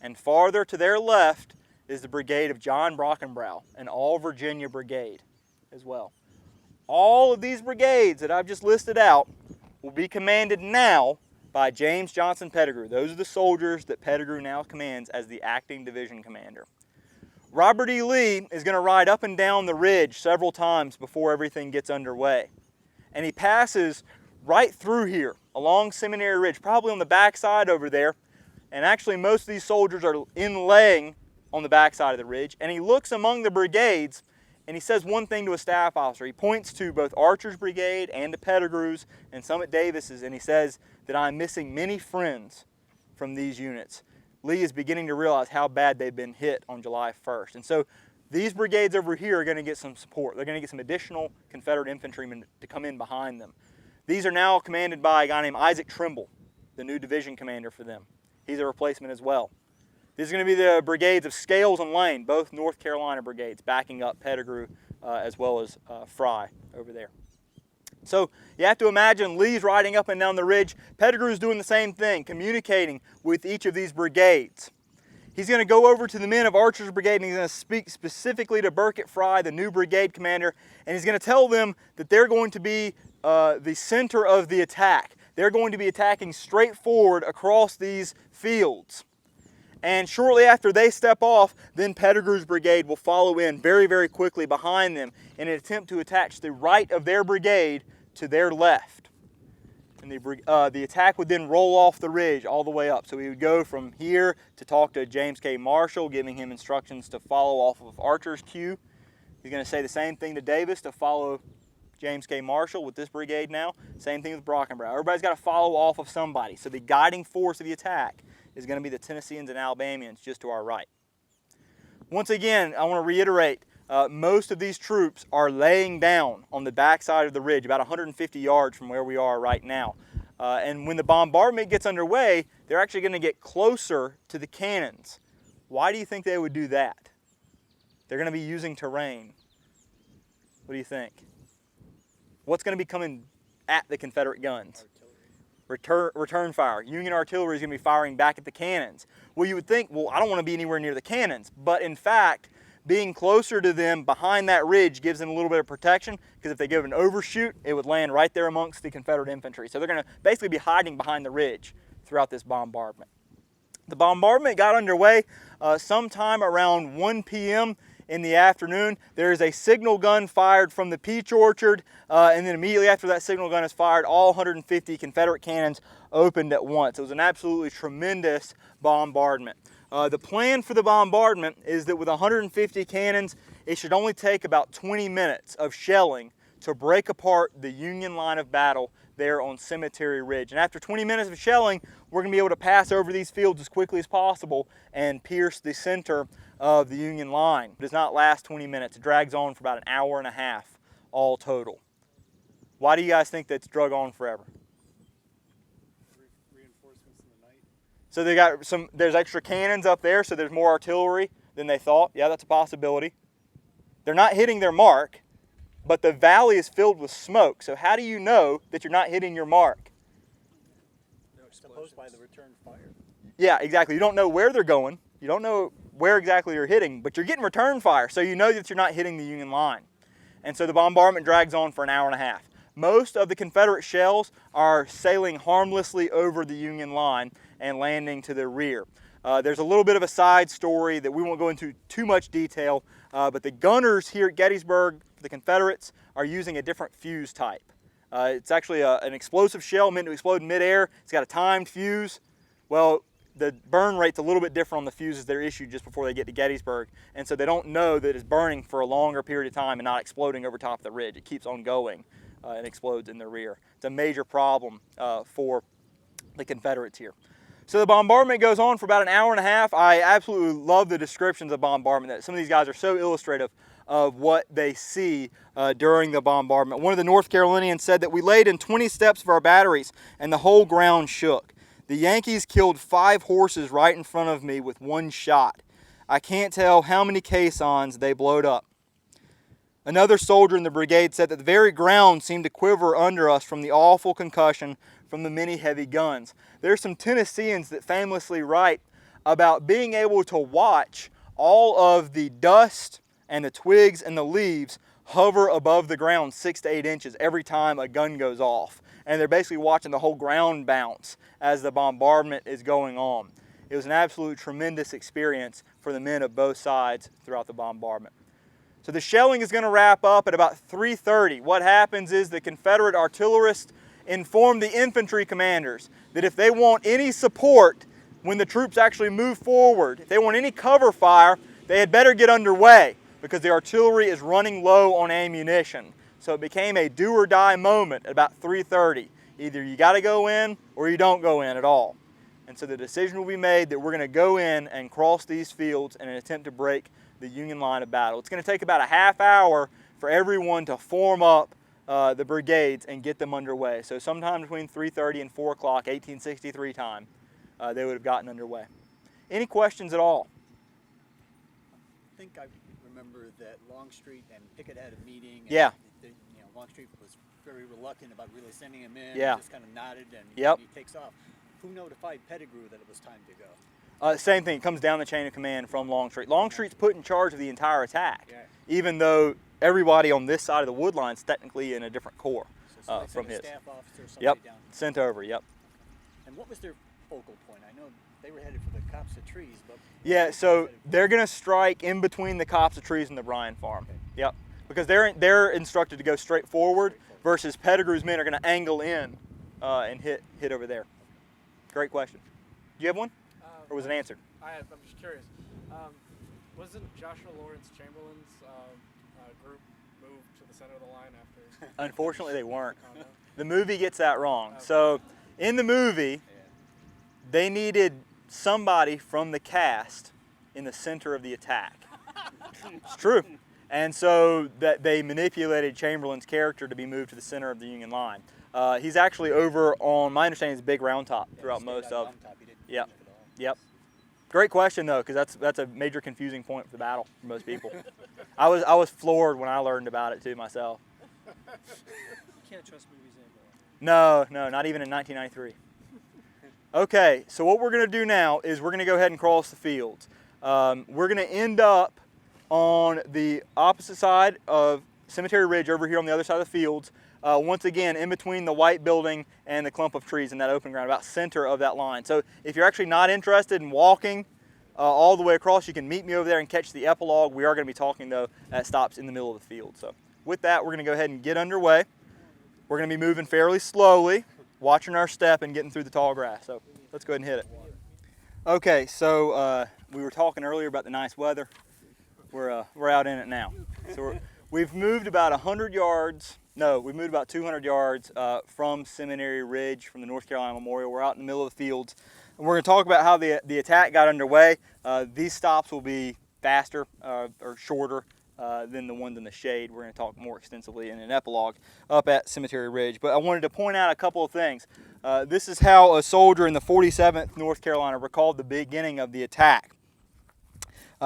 And farther to their left is the brigade of John Brockenbrough, an all-Virginia brigade as well. All of these brigades that I've just listed out will be commanded now by James Johnson Pettigrew. Those are the soldiers that Pettigrew now commands as the acting division commander. Robert E. Lee is going to ride up and down the ridge several times before everything gets underway. And he passes right through here along Seminary Ridge, probably on the backside over there. And actually most of these soldiers are inlaying on the backside of the ridge. And he looks among the brigades and he says one thing to a staff officer. He points to both Archer's brigade and to Pettigrew's and some at Davis's, and he says that I'm missing many friends from these units. Lee is beginning to realize how bad they've been hit on July 1st. And so these brigades over here are going to get some support. They're going to get some additional Confederate infantrymen to come in behind them. These are now commanded by a guy named Isaac Trimble, the new division commander for them. He's a replacement as well. These are going to be the brigades of Scales and Lane, both North Carolina brigades, backing up Pettigrew as well as Fry over there. So you have to imagine Lee's riding up and down the ridge. Pettigrew's doing the same thing, communicating with each of these brigades. He's going to go over to the men of Archer's brigade and he's going to speak specifically to Burkett Fry, the new brigade commander, and he's going to tell them that they're going to be the center of the attack. They're going to be attacking straight forward across these fields. And shortly after they step off, then Pettigrew's brigade will follow in very, very quickly behind them in an attempt to attach the right of their brigade to their left. And the attack would then roll off the ridge all the way up. So we would go from here to talk to James K. Marshall, giving him instructions to follow off of Archer's cue. He's going to say the same thing to Davis to follow James K. Marshall with this brigade now. Same thing with Brockenbrough. Everybody's got to follow off of somebody. So the guiding force of the attack is going to be the Tennesseans and Alabamians just to our right. Once again, I want to reiterate, most of these troops are laying down on the backside of the ridge, about 150 yards from where we are right now. And when the bombardment gets underway, they're actually going to get closer to the cannons. Why do you think they would do that? They're going to be using terrain. What do you think? What's going to be coming at the Confederate guns? Return fire. Union artillery is going to be firing back at the cannons. Well, you would think, well, I don't want to be anywhere near the cannons. But in fact, being closer to them behind that ridge gives them a little bit of protection, because if they give an overshoot, it would land right there amongst the Confederate infantry. So they're going to basically be hiding behind the ridge throughout this bombardment. The bombardment got underway sometime around 1 p.m. in the afternoon. There is a signal gun fired from the Peach Orchard, and then immediately after that signal gun is fired, all 150 Confederate cannons opened at once. It was an absolutely tremendous bombardment. The plan for the bombardment is that with 150 cannons, it should only take about 20 minutes of shelling to break apart the Union line of battle there on Cemetery Ridge. And after 20 minutes of shelling, we're going to be able to pass over these fields as quickly as possible and pierce the center of the Union line. It does not last 20 minutes. It drags on for about an hour and a half all total. Why do you guys think that's drug on forever? Reinforcements in the night. So they got there's extra cannons up there, so there's more artillery than they thought. Yeah, that's a possibility. They're not hitting their mark, but the valley is filled with smoke. So how do you know that you're not hitting your mark? No explosions. By the return fire. Yeah, exactly. You don't know where they're going. You don't know where exactly you're hitting, but you're getting return fire, so you know that you're not hitting the Union line. And so the bombardment drags on for an hour and a half. Most of the Confederate shells are sailing harmlessly over the Union line and landing to the rear. There's a little bit of a side story that we won't go into too much detail, but the gunners here at Gettysburg, the Confederates, are using a different fuse type. It's actually an explosive shell meant to explode in midair. It's got a timed fuse. Well, the burn rate's a little bit different on the fuses that are issued just before they get to Gettysburg, and so they don't know that it's burning for a longer period of time and not exploding over top of the ridge. It keeps on going and explodes in the rear. It's a major problem for the Confederates here. So the bombardment goes on for about an hour and a half. I absolutely love the descriptions of bombardment. Some of these guys are so illustrative of what they see during the bombardment. One of the North Carolinians said that we laid in 20 steps of our batteries and the whole ground shook. The Yankees killed 5 horses right in front of me with one shot. I can't tell how many caissons they blowed up. Another soldier in the brigade said that the very ground seemed to quiver under us from the awful concussion from the many heavy guns. There's some Tennesseans that famously write about being able to watch all of the dust and the twigs and the leaves hover above the ground 6 to 8 inches every time a gun goes off. And they're basically watching the whole ground bounce as the bombardment is going on. It was an absolute tremendous experience for the men of both sides throughout the bombardment. So the shelling is going to wrap up at about 3:30. What happens is the Confederate artillerists inform the infantry commanders that if they want any support when the troops actually move forward, if they want any cover fire, they had better get underway because the artillery is running low on ammunition. So it became a do or die moment at about 3:30. Either you got to go in or you don't go in at all. And so the decision will be made that we're going to go in and cross these fields in an attempt to break the Union line of battle. It's going to take about a half hour for everyone to form up the brigades and get them underway. So sometime between 3:30 and 4 o'clock, 1863 time, they would have gotten underway. Any questions at all? I think I remember that Longstreet and Pickett had a meeting. And Yeah. Longstreet was very reluctant about really sending him in. Yeah. He just kind of nodded and Yep. he takes off. Who notified Pettigrew that it was time to go? Same thing, it comes down the chain of command from Longstreet. Longstreet's put in charge of the entire attack, Yeah. even though everybody on this side of the wood line is technically in a different corps So somebody from sent a his. staff officer or somebody Yep, down. sent over, yep. And what was their focal point? I know they were headed for the copse of trees, but Yeah, so they're going to strike in between the copse of trees and the Bryan farm. Okay. Yep, because they're instructed to go straight forward versus Pettigrew's men are going to angle in and hit over there. Great question. Do you have one? Or was it answered? I'm just curious. Wasn't Joshua Lawrence Chamberlain's group moved to the center of the line after? Unfortunately, they weren't. Oh, no? The movie gets that wrong. So in the movie, they needed somebody from the cast in the center of the attack. It's true. And so that they manipulated Chamberlain's character to be moved to the center of the Union line. He's actually over on, my understanding is Big Round Top throughout most of. Yep. Yep. Great question though, because that's a major confusing point for the battle for most people. I was floored when I learned about it too myself. You can't trust movies anymore. No, not even in 1993. Okay, so what we're going to do now is we're going to go ahead and cross the fields. We're going to end up on the opposite side of Cemetery Ridge over here on the other side of the fields. Once again, in between the white building and the clump of trees in that open ground, about center of that line. So if you're actually not interested in walking all the way across, you can meet me over there and catch the epilogue. We are going to be talking though at stops in the middle of the field. So with that, we're going to go ahead and get underway. We're going to be moving fairly slowly, watching our step and getting through the tall grass. So let's go ahead and hit it. Okay, so we were talking earlier about the nice weather. We're out in it now. So we've moved about 100 yards. No, we moved about 200 yards from Seminary Ridge, from the North Carolina Memorial. We're out in the middle of the fields. And we're going to talk about how the attack got underway. These stops will be faster or shorter than the ones in the shade. We're going to talk more extensively in an epilogue up at Cemetery Ridge. But I wanted to point out a couple of things. This is how a soldier in the 47th North Carolina recalled the beginning of the attack.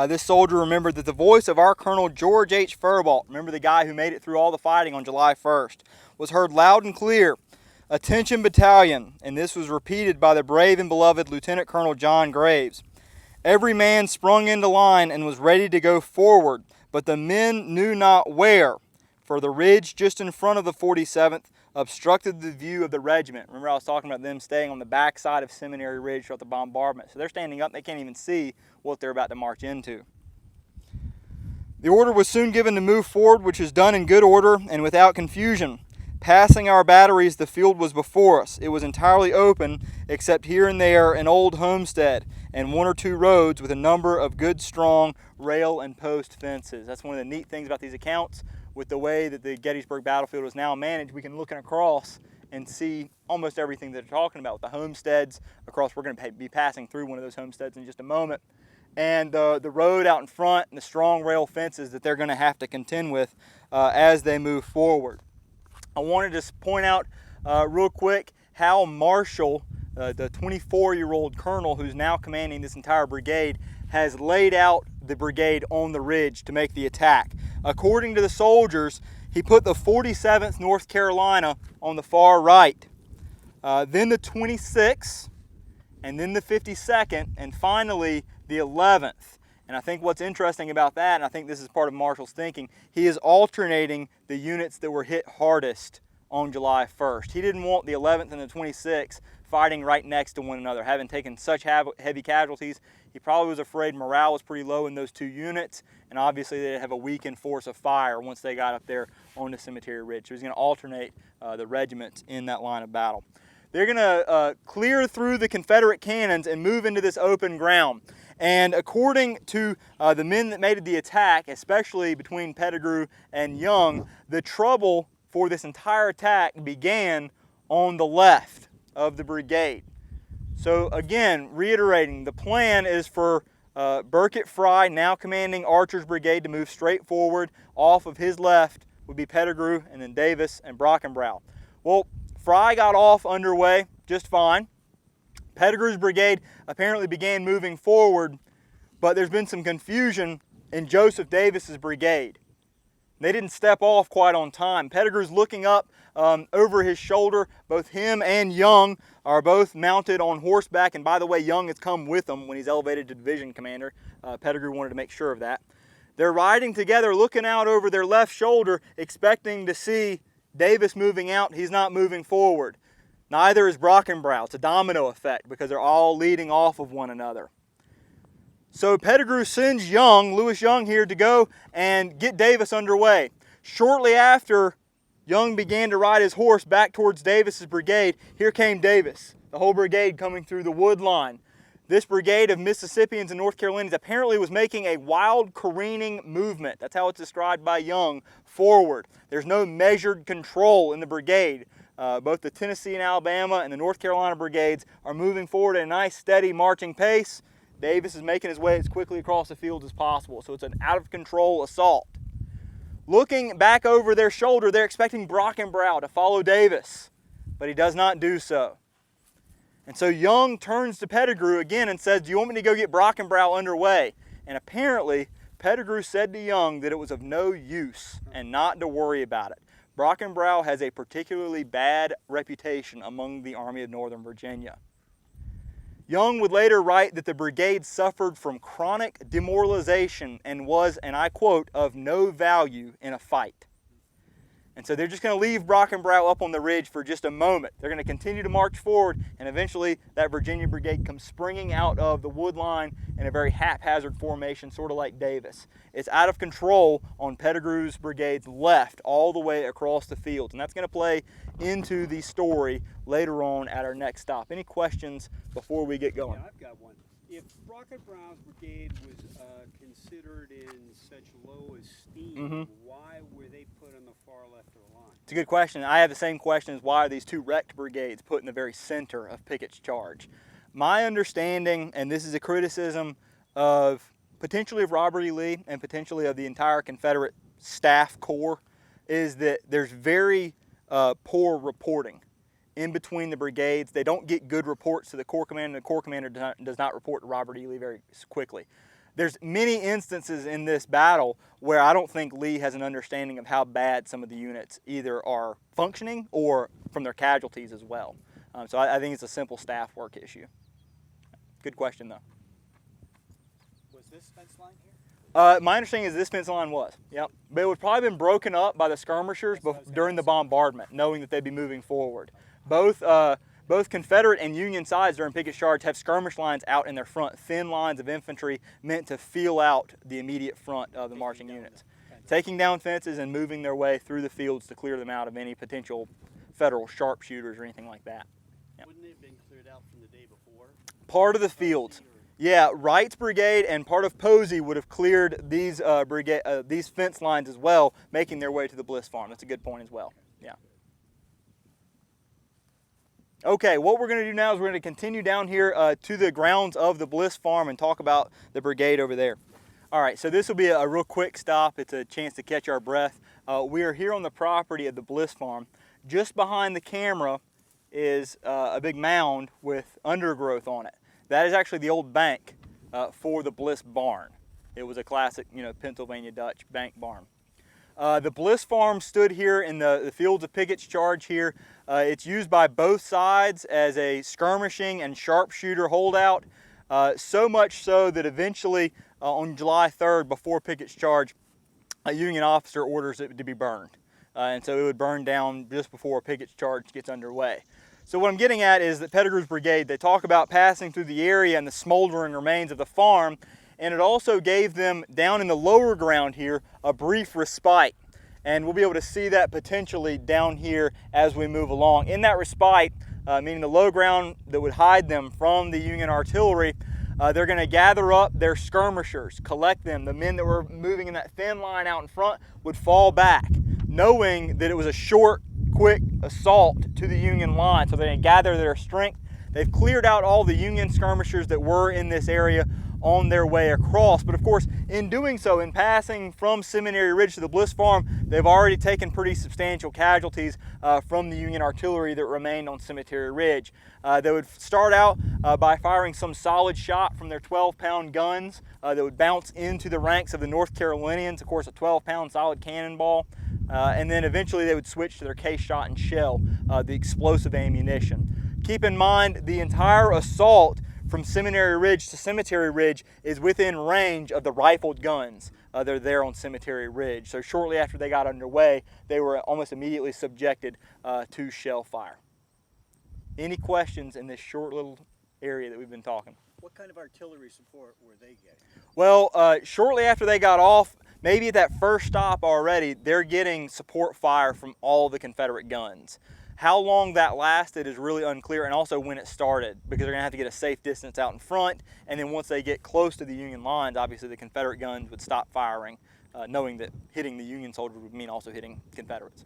This soldier remembered that the voice of our Colonel George H. Furboldt, remember the guy who made it through all the fighting on July 1st, was heard loud and clear. "Attention battalion," and this was repeated by the brave and beloved Lieutenant Colonel John Graves. Every man sprung into line and was ready to go forward, but the men knew not where, for the ridge just in front of the 47th obstructed the view of the regiment. Remember I was talking about them staying on the back side of Seminary Ridge throughout the bombardment. So they're standing up, they can't even see what they're about to march into. The order was soon given to move forward, which was done in good order and without confusion. Passing our batteries, the field was before us. It was entirely open, except here and there an old homestead and one or two roads with a number of good strong rail and post fences. That's one of the neat things about these accounts. With the way that the Gettysburg battlefield is now managed, we can look across and see almost everything that they're talking about. With the homesteads across, we're going to be passing through one of those homesteads in just a moment. And the road out in front and the strong rail fences that they're going to have to contend with as they move forward. I wanted to point out real quick how Marshall, the 24-year-old colonel who's now commanding this entire brigade, has laid out the brigade on the ridge to make the attack. According to the soldiers, he put the 47th North Carolina on the far right, then the 26th, and then the 52nd, and finally the 11th. And I think what's interesting about that, and I think this is part of Marshall's thinking, he is alternating the units that were hit hardest on July 1st. He didn't want the 11th and the 26th fighting right next to one another, having taken such heavy casualties. He probably was afraid morale was pretty low in those two units, and obviously they'd have a weakened force of fire once they got up there on the Cemetery Ridge. So he's going to alternate the regiments in that line of battle. They're going to clear through the Confederate cannons and move into this open ground. And according to the men that made the attack, especially between Pettigrew and Young, the trouble for this entire attack began on the left of the brigade. So again, reiterating, the plan is for Burkett Fry, now commanding Archer's brigade, to move straight forward. Off of his left would be Pettigrew, and then Davis and Brockenbrough. Well, Fry got off underway just fine. Pettigrew's brigade apparently began moving forward, but there's been some confusion in Joseph Davis's brigade. They didn't step off quite on time. Pettigrew's looking up over his shoulder. Both him and Young are both mounted on horseback, and by the way, Young has come with them when he's elevated to division commander. Pettigrew wanted to make sure of that. They're riding together, looking out over their left shoulder, expecting to see Davis moving out. He's not moving forward. Neither is Brockenbrough. It's a domino effect because they're all leading off of one another. So Pettigrew sends Young, Lewis Young here, to go and get Davis underway. Shortly after Young began to ride his horse back towards Davis's brigade, here came Davis, the whole brigade coming through the wood line. This brigade of Mississippians and North Carolinians apparently was making a wild careening movement. That's how it's described by Young, forward. There's no measured control in the brigade. Both the Tennessee and Alabama and the North Carolina brigades are moving forward at a nice steady marching pace. Davis is making his way as quickly across the field as possible. So it's an out of control assault. Looking back over their shoulder, they're expecting Brockenbrough to follow Davis, but he does not do so. And so Young turns to Pettigrew again and says, "Do you want me to go get Brockenbrough underway?" And apparently Pettigrew said to Young that it was of no use and not to worry about it. Brockenbrough has a particularly bad reputation among the Army of Northern Virginia. Young would later write that the brigade suffered from chronic demoralization and was, and I quote, "of no value in a fight." And so they're just going to leave Brockenbrough up on the ridge for just a moment. They're going to continue to march forward, and eventually that Virginia brigade comes springing out of the wood line in a very haphazard formation, sort of like Davis. It's out of control on Pettigrew's brigade's left all the way across the field, and that's going to play into the story later on at our next stop. Any questions before we get going? Yeah, I've got one. If Brockenbrough's brigade was considered in such low esteem, why were they put on the far left of the line? It's a good question. I have the same question as why are these two wrecked brigades put in the very center of Pickett's charge? My understanding, and this is a criticism of potentially of Robert E. Lee and potentially of the entire Confederate staff corps, is that there's very poor reporting in between the brigades. They don't get good reports to the corps commander, and the corps commander does not report to Robert E. Lee very quickly. There's many instances in this battle where I don't think Lee has an understanding of how bad some of the units either are functioning or from their casualties as well. So I think it's a simple staff work issue. Good question though. Was this fence line here? My understanding is this fence line was, yep. But it would probably been broken up by the skirmishers during the bombardment, knowing that they'd be moving forward. Both Confederate and Union sides during Pickett's charge have skirmish lines out in their front, thin lines of infantry meant to feel out the immediate front of the marching units. Taking down fences and moving their way through the fields to clear them out of any potential Federal sharpshooters or anything like that. Yep. Wouldn't it have been cleared out from the day before? Part of the fields. Yeah, Wright's brigade and part of Posey would have cleared these fence lines as well, making their way to the Bliss Farm. That's a good point as well. Yeah. Okay, what we're going to do now is we're going to continue down here to the grounds of the Bliss Farm and talk about the brigade over there. All right, so this will be a real quick stop. It's a chance to catch our breath. We are here on the property of the Bliss Farm. Just behind the camera is a big mound with undergrowth on it. That is actually the old bank for the Bliss barn. It was a classic, Pennsylvania Dutch bank barn. The Bliss Farm stood here in the fields of Pickett's charge here. It's used by both sides as a skirmishing and sharpshooter holdout, so much so that eventually on July 3rd, before Pickett's charge, a Union officer orders it to be burned. And so it would burn down just before Pickett's charge gets underway. So what I'm getting at is that Pettigrew's brigade, they talk about passing through the area and the smoldering remains of the farm, and it also gave them, down in the lower ground here, a brief respite. And we'll be able to see that potentially down here as we move along. In that respite, meaning the low ground that would hide them from the Union artillery, they're going to gather up their skirmishers, collect them. The men that were moving in that thin line out in front would fall back, knowing that it was a short, quick assault to the Union line. So they're going to gather their strength. They've cleared out all the Union skirmishers that were in this area on their way across. But of course, in doing so, in passing from Seminary Ridge to the Bliss Farm, they've already taken pretty substantial casualties from the Union artillery that remained on Cemetery Ridge. They would start out by firing some solid shot from their 12-pound guns that would bounce into the ranks of the North Carolinians, of course a 12-pound solid cannonball, and then eventually they would switch to their case shot and shell, the explosive ammunition. Keep in mind, the entire assault from Seminary Ridge to Cemetery Ridge is within range of the rifled guns that are there on Cemetery Ridge. So shortly after they got underway, they were almost immediately subjected to shell fire. Any questions in this short little area that we've been talking? What kind of artillery support were they getting? Well, shortly after they got off, maybe at that first stop already, they're getting support fire from all the Confederate guns. How long that lasted is really unclear, and also when it started, because they're going to have to get a safe distance out in front, and then once they get close to the Union lines, obviously the Confederate guns would stop firing, knowing that hitting the Union soldiers would mean also hitting Confederates.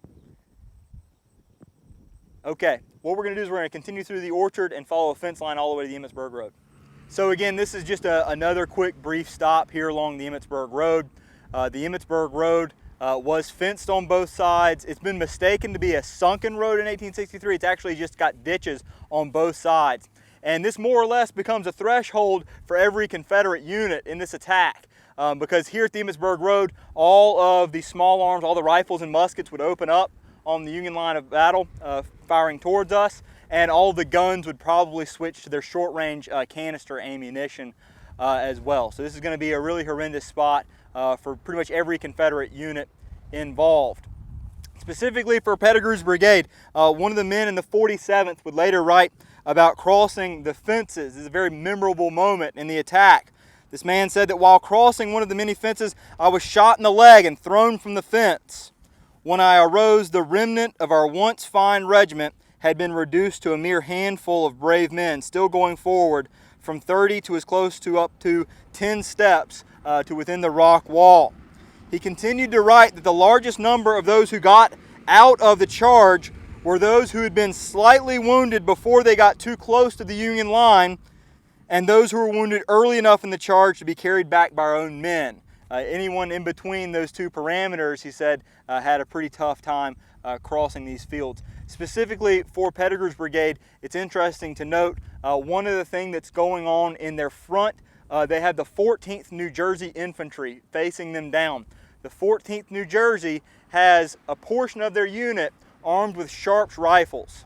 Okay, what we're going to do is we're going to continue through the orchard and follow a fence line all the way to the Emmitsburg Road. So again, this is just another quick brief stop here along the Emmitsburg Road. The Emmitsburg Road was fenced on both sides. It's been mistaken to be a sunken road in 1863. It's actually just got ditches on both sides. And this more or less becomes a threshold for every Confederate unit in this attack. Because here at the Emmitsburg Road, all of the small arms, all the rifles and muskets would open up on the Union line of battle, firing towards us, and all the guns would probably switch to their short-range canister ammunition as well. So this is going to be a really horrendous spot for pretty much every Confederate unit involved. Specifically for Pettigrew's brigade, one of the men in the 47th would later write about crossing the fences. This is a very memorable moment in the attack. This man said that while crossing one of the many fences, I was shot in the leg and thrown from the fence. When I arose, the remnant of our once fine regiment had been reduced to a mere handful of brave men, still going forward from 30 to as close to up to 10 steps to within the rock wall. He continued to write that the largest number of those who got out of the charge were those who had been slightly wounded before they got too close to the Union line, and those who were wounded early enough in the charge to be carried back by our own men. Anyone in between those two parameters, he said, had a pretty tough time crossing these fields. Specifically for Pettigrew's brigade, it's interesting to note one of the things that's going on in their front, they have the 14th New Jersey Infantry facing them down. The 14th New Jersey has a portion of their unit armed with Sharps rifles.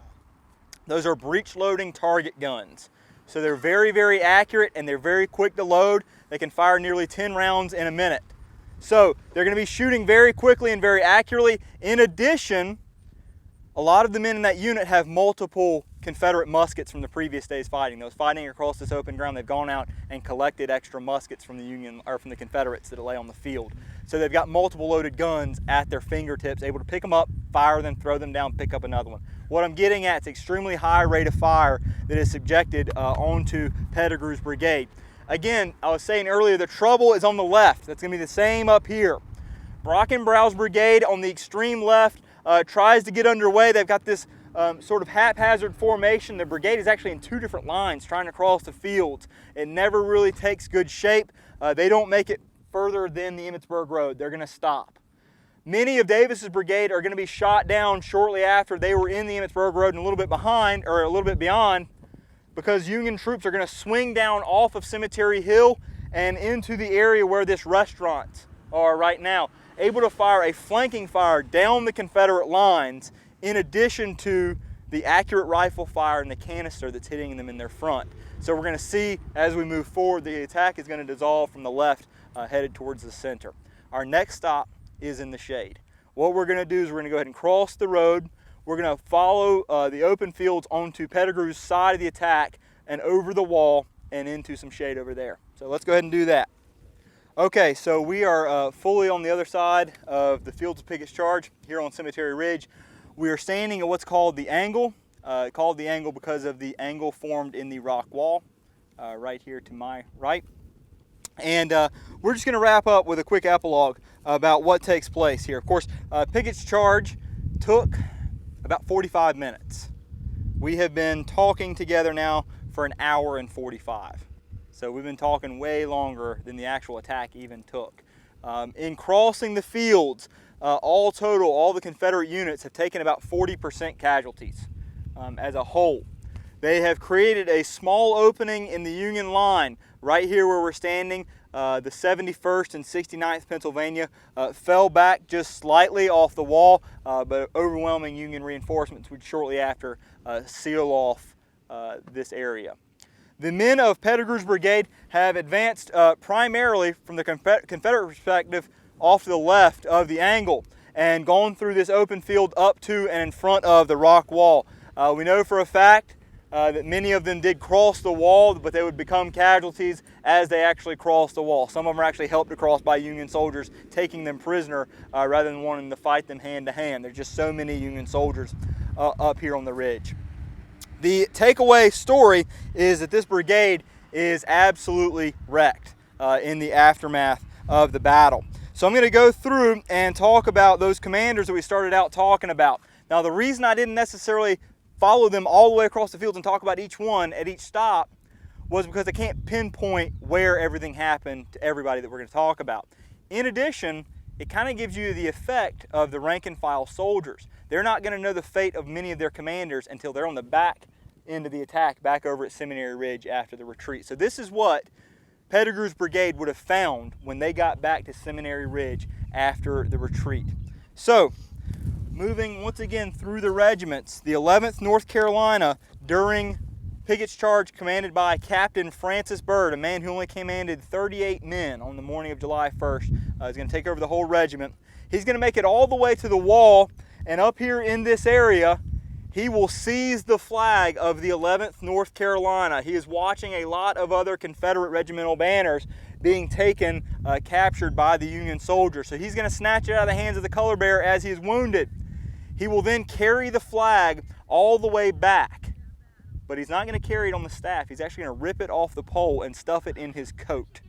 Those are breech-loading target guns. So they're very, very accurate and they're very quick to load. They can fire nearly 10 rounds in a minute. So they're going to be shooting very quickly and very accurately. In addition, a lot of the men in that unit have multiple Confederate muskets from the previous day's fighting. Those fighting across this open ground, they've gone out and collected extra muskets from the Union or from the Confederates that lay on the field. So they've got multiple loaded guns at their fingertips, able to pick them up, fire them, throw them down, pick up another one. What I'm getting at is extremely high rate of fire that is subjected onto Pettigrew's brigade. Again, I was saying earlier, the trouble is on the left. That's going to be the same up here. Brockenbrow's brigade on the extreme left tries to get underway. They've got this sort of haphazard formation. The brigade is actually in two different lines trying to cross the fields. It never really takes good shape. They don't make it further than the Emmitsburg Road. They're going to stop. Many of Davis's brigade are going to be shot down shortly after they were in the Emmitsburg Road and a little bit behind, or a little bit beyond, because Union troops are going to swing down off of Cemetery Hill and into the area where this restaurant are right now, able to fire a flanking fire down the Confederate lines in addition to the accurate rifle fire and the canister that's hitting them in their front. So we're going to see as we move forward, the attack is going to dissolve from the left headed towards the center. Our next stop is in the shade. What we're going to do is we're going to go ahead and cross the road. We're going to follow the open fields onto Pettigrew's side of the attack and over the wall and into some shade over there. So let's go ahead and do that. Okay, so we are fully on the other side of the fields of Pickett's charge here on Cemetery Ridge. We are standing at what's called the angle, called the angle because of the angle formed in the rock wall right here to my right. And we're just going to wrap up with a quick epilogue about what takes place here. Of course, Pickett's charge took about 45 minutes. We have been talking together now for an hour and 45. So we've been talking way longer than the actual attack even took. In crossing the fields, all total, all the Confederate units have taken about 40% casualties as a whole. They have created a small opening in the Union line right here where we're standing. The 71st and 69th Pennsylvania fell back just slightly off the wall, but overwhelming Union reinforcements would shortly after seal off this area. The men of Pettigrew's brigade have advanced primarily from the Confederate perspective off to the left of the angle and gone through this open field up to and in front of the rock wall. We know for a fact that many of them did cross the wall, but they would become casualties as they actually crossed the wall. Some of them are actually helped across by Union soldiers, taking them prisoner rather than wanting to fight them hand to hand. There's just so many Union soldiers up here on the ridge. The takeaway story is that this brigade is absolutely wrecked in the aftermath of the battle. So I'm going to go through and talk about those commanders that we started out talking about. Now, the reason I didn't necessarily follow them all the way across the fields and talk about each one at each stop was because I can't pinpoint where everything happened to everybody that we're going to talk about. In addition, it kind of gives you the effect of the rank and file soldiers. They're not going to know the fate of many of their commanders until they're on the back end of the attack back over at Seminary Ridge after the retreat. So this is what Pettigrew's brigade would have found when they got back to Seminary Ridge after the retreat. So, moving once again through the regiments, the 11th North Carolina during Pickett's charge commanded by Captain Francis Byrd, a man who only commanded 38 men on the morning of July 1st, is going to take over the whole regiment. He's going to make it all the way to the wall, and up here in this area, he will seize the flag of the 11th North Carolina. He is watching a lot of other Confederate regimental banners being taken, captured by the Union soldiers. So he's going to snatch it out of the hands of the color bearer as he is wounded. He will then carry the flag all the way back, but he's not going to carry it on the staff. He's actually going to rip it off the pole and stuff it in his coat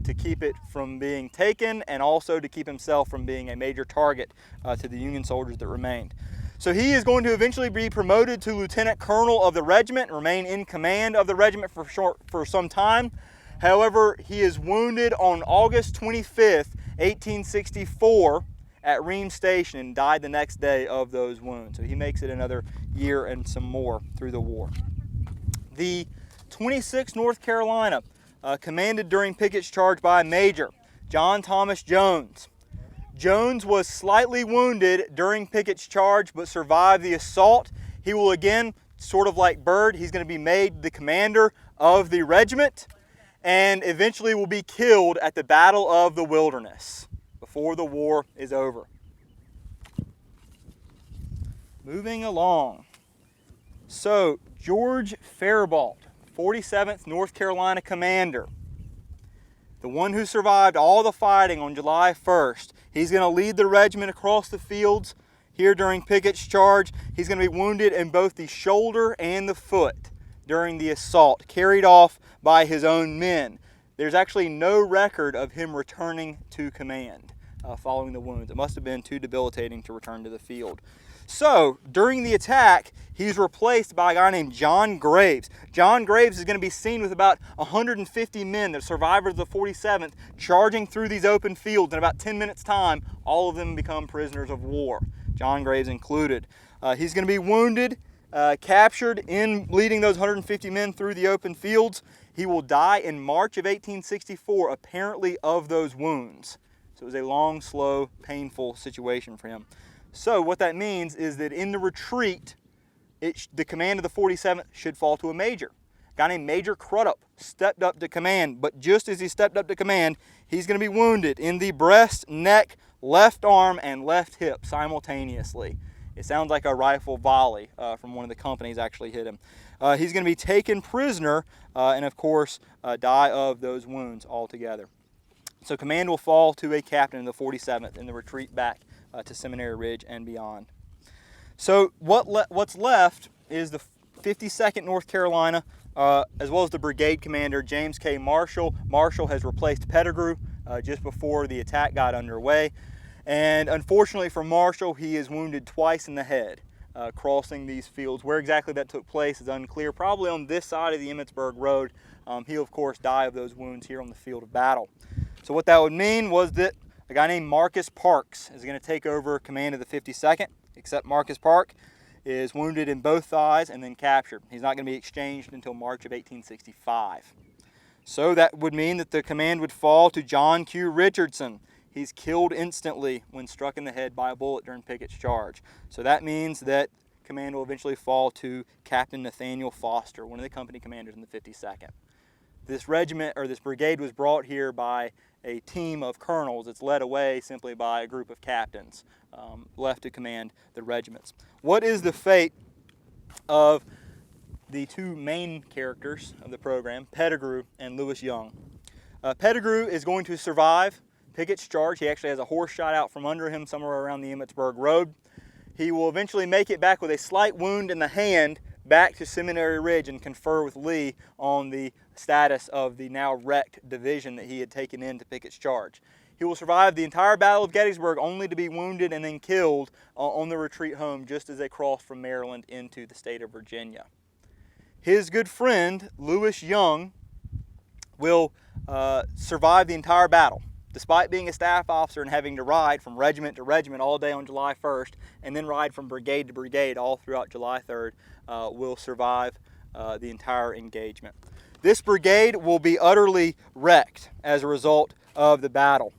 to keep it from being taken and also to keep himself from being a major target to the Union soldiers that remained. So he is going to eventually be promoted to lieutenant colonel of the regiment and remain in command of the regiment for some time. However, he is wounded on August 25th, 1864 at Ream Station and died the next day of those wounds. So he makes it another year and some more through the war. The 26th North Carolina, commanded during Pickett's charge by Major John Thomas Jones. Jones was slightly wounded during Pickett's charge but survived the assault. He will again, sort of like Byrd, he's going to be made the commander of the regiment and eventually will be killed at the Battle of the Wilderness before the war is over. Moving along. So, George Faribault, 47th North Carolina commander, the one who survived all the fighting on July 1st. He's going to lead the regiment across the fields here during Pickett's charge. He's going to be wounded in both the shoulder and the foot during the assault, carried off by his own men. There's actually no record of him returning to command following the wounds. It must have been too debilitating to return to the field. So, during the attack, he's replaced by a guy named John Graves. John Graves is going to be seen with about 150 men, the survivors of the 47th, charging through these open fields. In about 10 minutes' time, all of them become prisoners of war, John Graves included. He's going to be wounded, captured in leading those 150 men through the open fields. He will die in March of 1864, apparently of those wounds. So it was a long, slow, painful situation for him. So what that means is that in the retreat, the command of the 47th should fall to a major. A guy named Major Crudup stepped up to command, but just as he stepped up to command, he's going to be wounded in the breast, neck, left arm, and left hip simultaneously. It sounds like a rifle volley from one of the companies actually hit him. He's going to be taken prisoner and, of course, die of those wounds altogether. So command will fall to a captain in the 47th in the retreat back to Seminary Ridge and beyond. So what's left is the 52nd North Carolina, as well as the brigade commander, James K. Marshall. Marshall has replaced Pettigrew just before the attack got underway. And unfortunately for Marshall, he is wounded twice in the head crossing these fields. Where exactly that took place is unclear, probably on this side of the Emmitsburg Road. He'll, of course, die of those wounds here on the field of battle. So what that would mean was that a guy named Marcus Parks is going to take over command of the 52nd, except Marcus Park is wounded in both thighs and then captured. He's not going to be exchanged until March of 1865. So that would mean that the command would fall to John Q. Richardson. He's killed instantly when struck in the head by a bullet during Pickett's charge. So that means that command will eventually fall to Captain Nathaniel Foster, one of the company commanders in the 52nd. This regiment, or this brigade, was brought here by a team of colonels. It's led away simply by a group of captains left to command the regiments. What is the fate of the two main characters of the program, Pettigrew and Lewis Young? Pettigrew is going to survive Pickett's charge. He actually has a horse shot out from under him somewhere around the Emmitsburg Road. He will eventually make it back with a slight wound in the hand back to Seminary Ridge and confer with Lee on the status of the now wrecked division that he had taken into Pickett's charge. He will survive the entire Battle of Gettysburg, only to be wounded and then killed on the retreat home just as they crossed from Maryland into the state of Virginia. His good friend, Lewis Young, will survive the entire battle. Despite being a staff officer and having to ride from regiment to regiment all day on July 1st and then ride from brigade to brigade all throughout July 3rd, will survive the entire engagement. This brigade will be utterly wrecked as a result of the battle.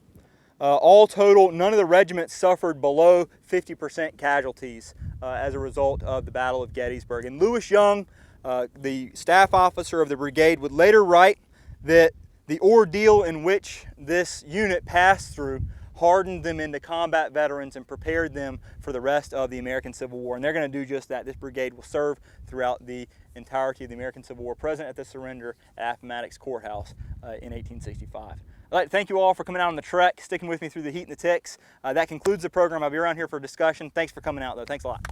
All total, none of the regiments suffered below 50% casualties as a result of the Battle of Gettysburg. And Lewis Young, the staff officer of the brigade, would later write that the ordeal in which this unit passed through hardened them into combat veterans and prepared them for the rest of the American Civil War. And they're going to do just that. This brigade will serve throughout the entirety of the American Civil War, present at the surrender at Appomattox Courthouse in 1865. I'd like to thank you all for coming out on the trek, sticking with me through the heat and the ticks. That concludes the program. I'll be around here for a discussion. Thanks for coming out, though. Thanks a lot.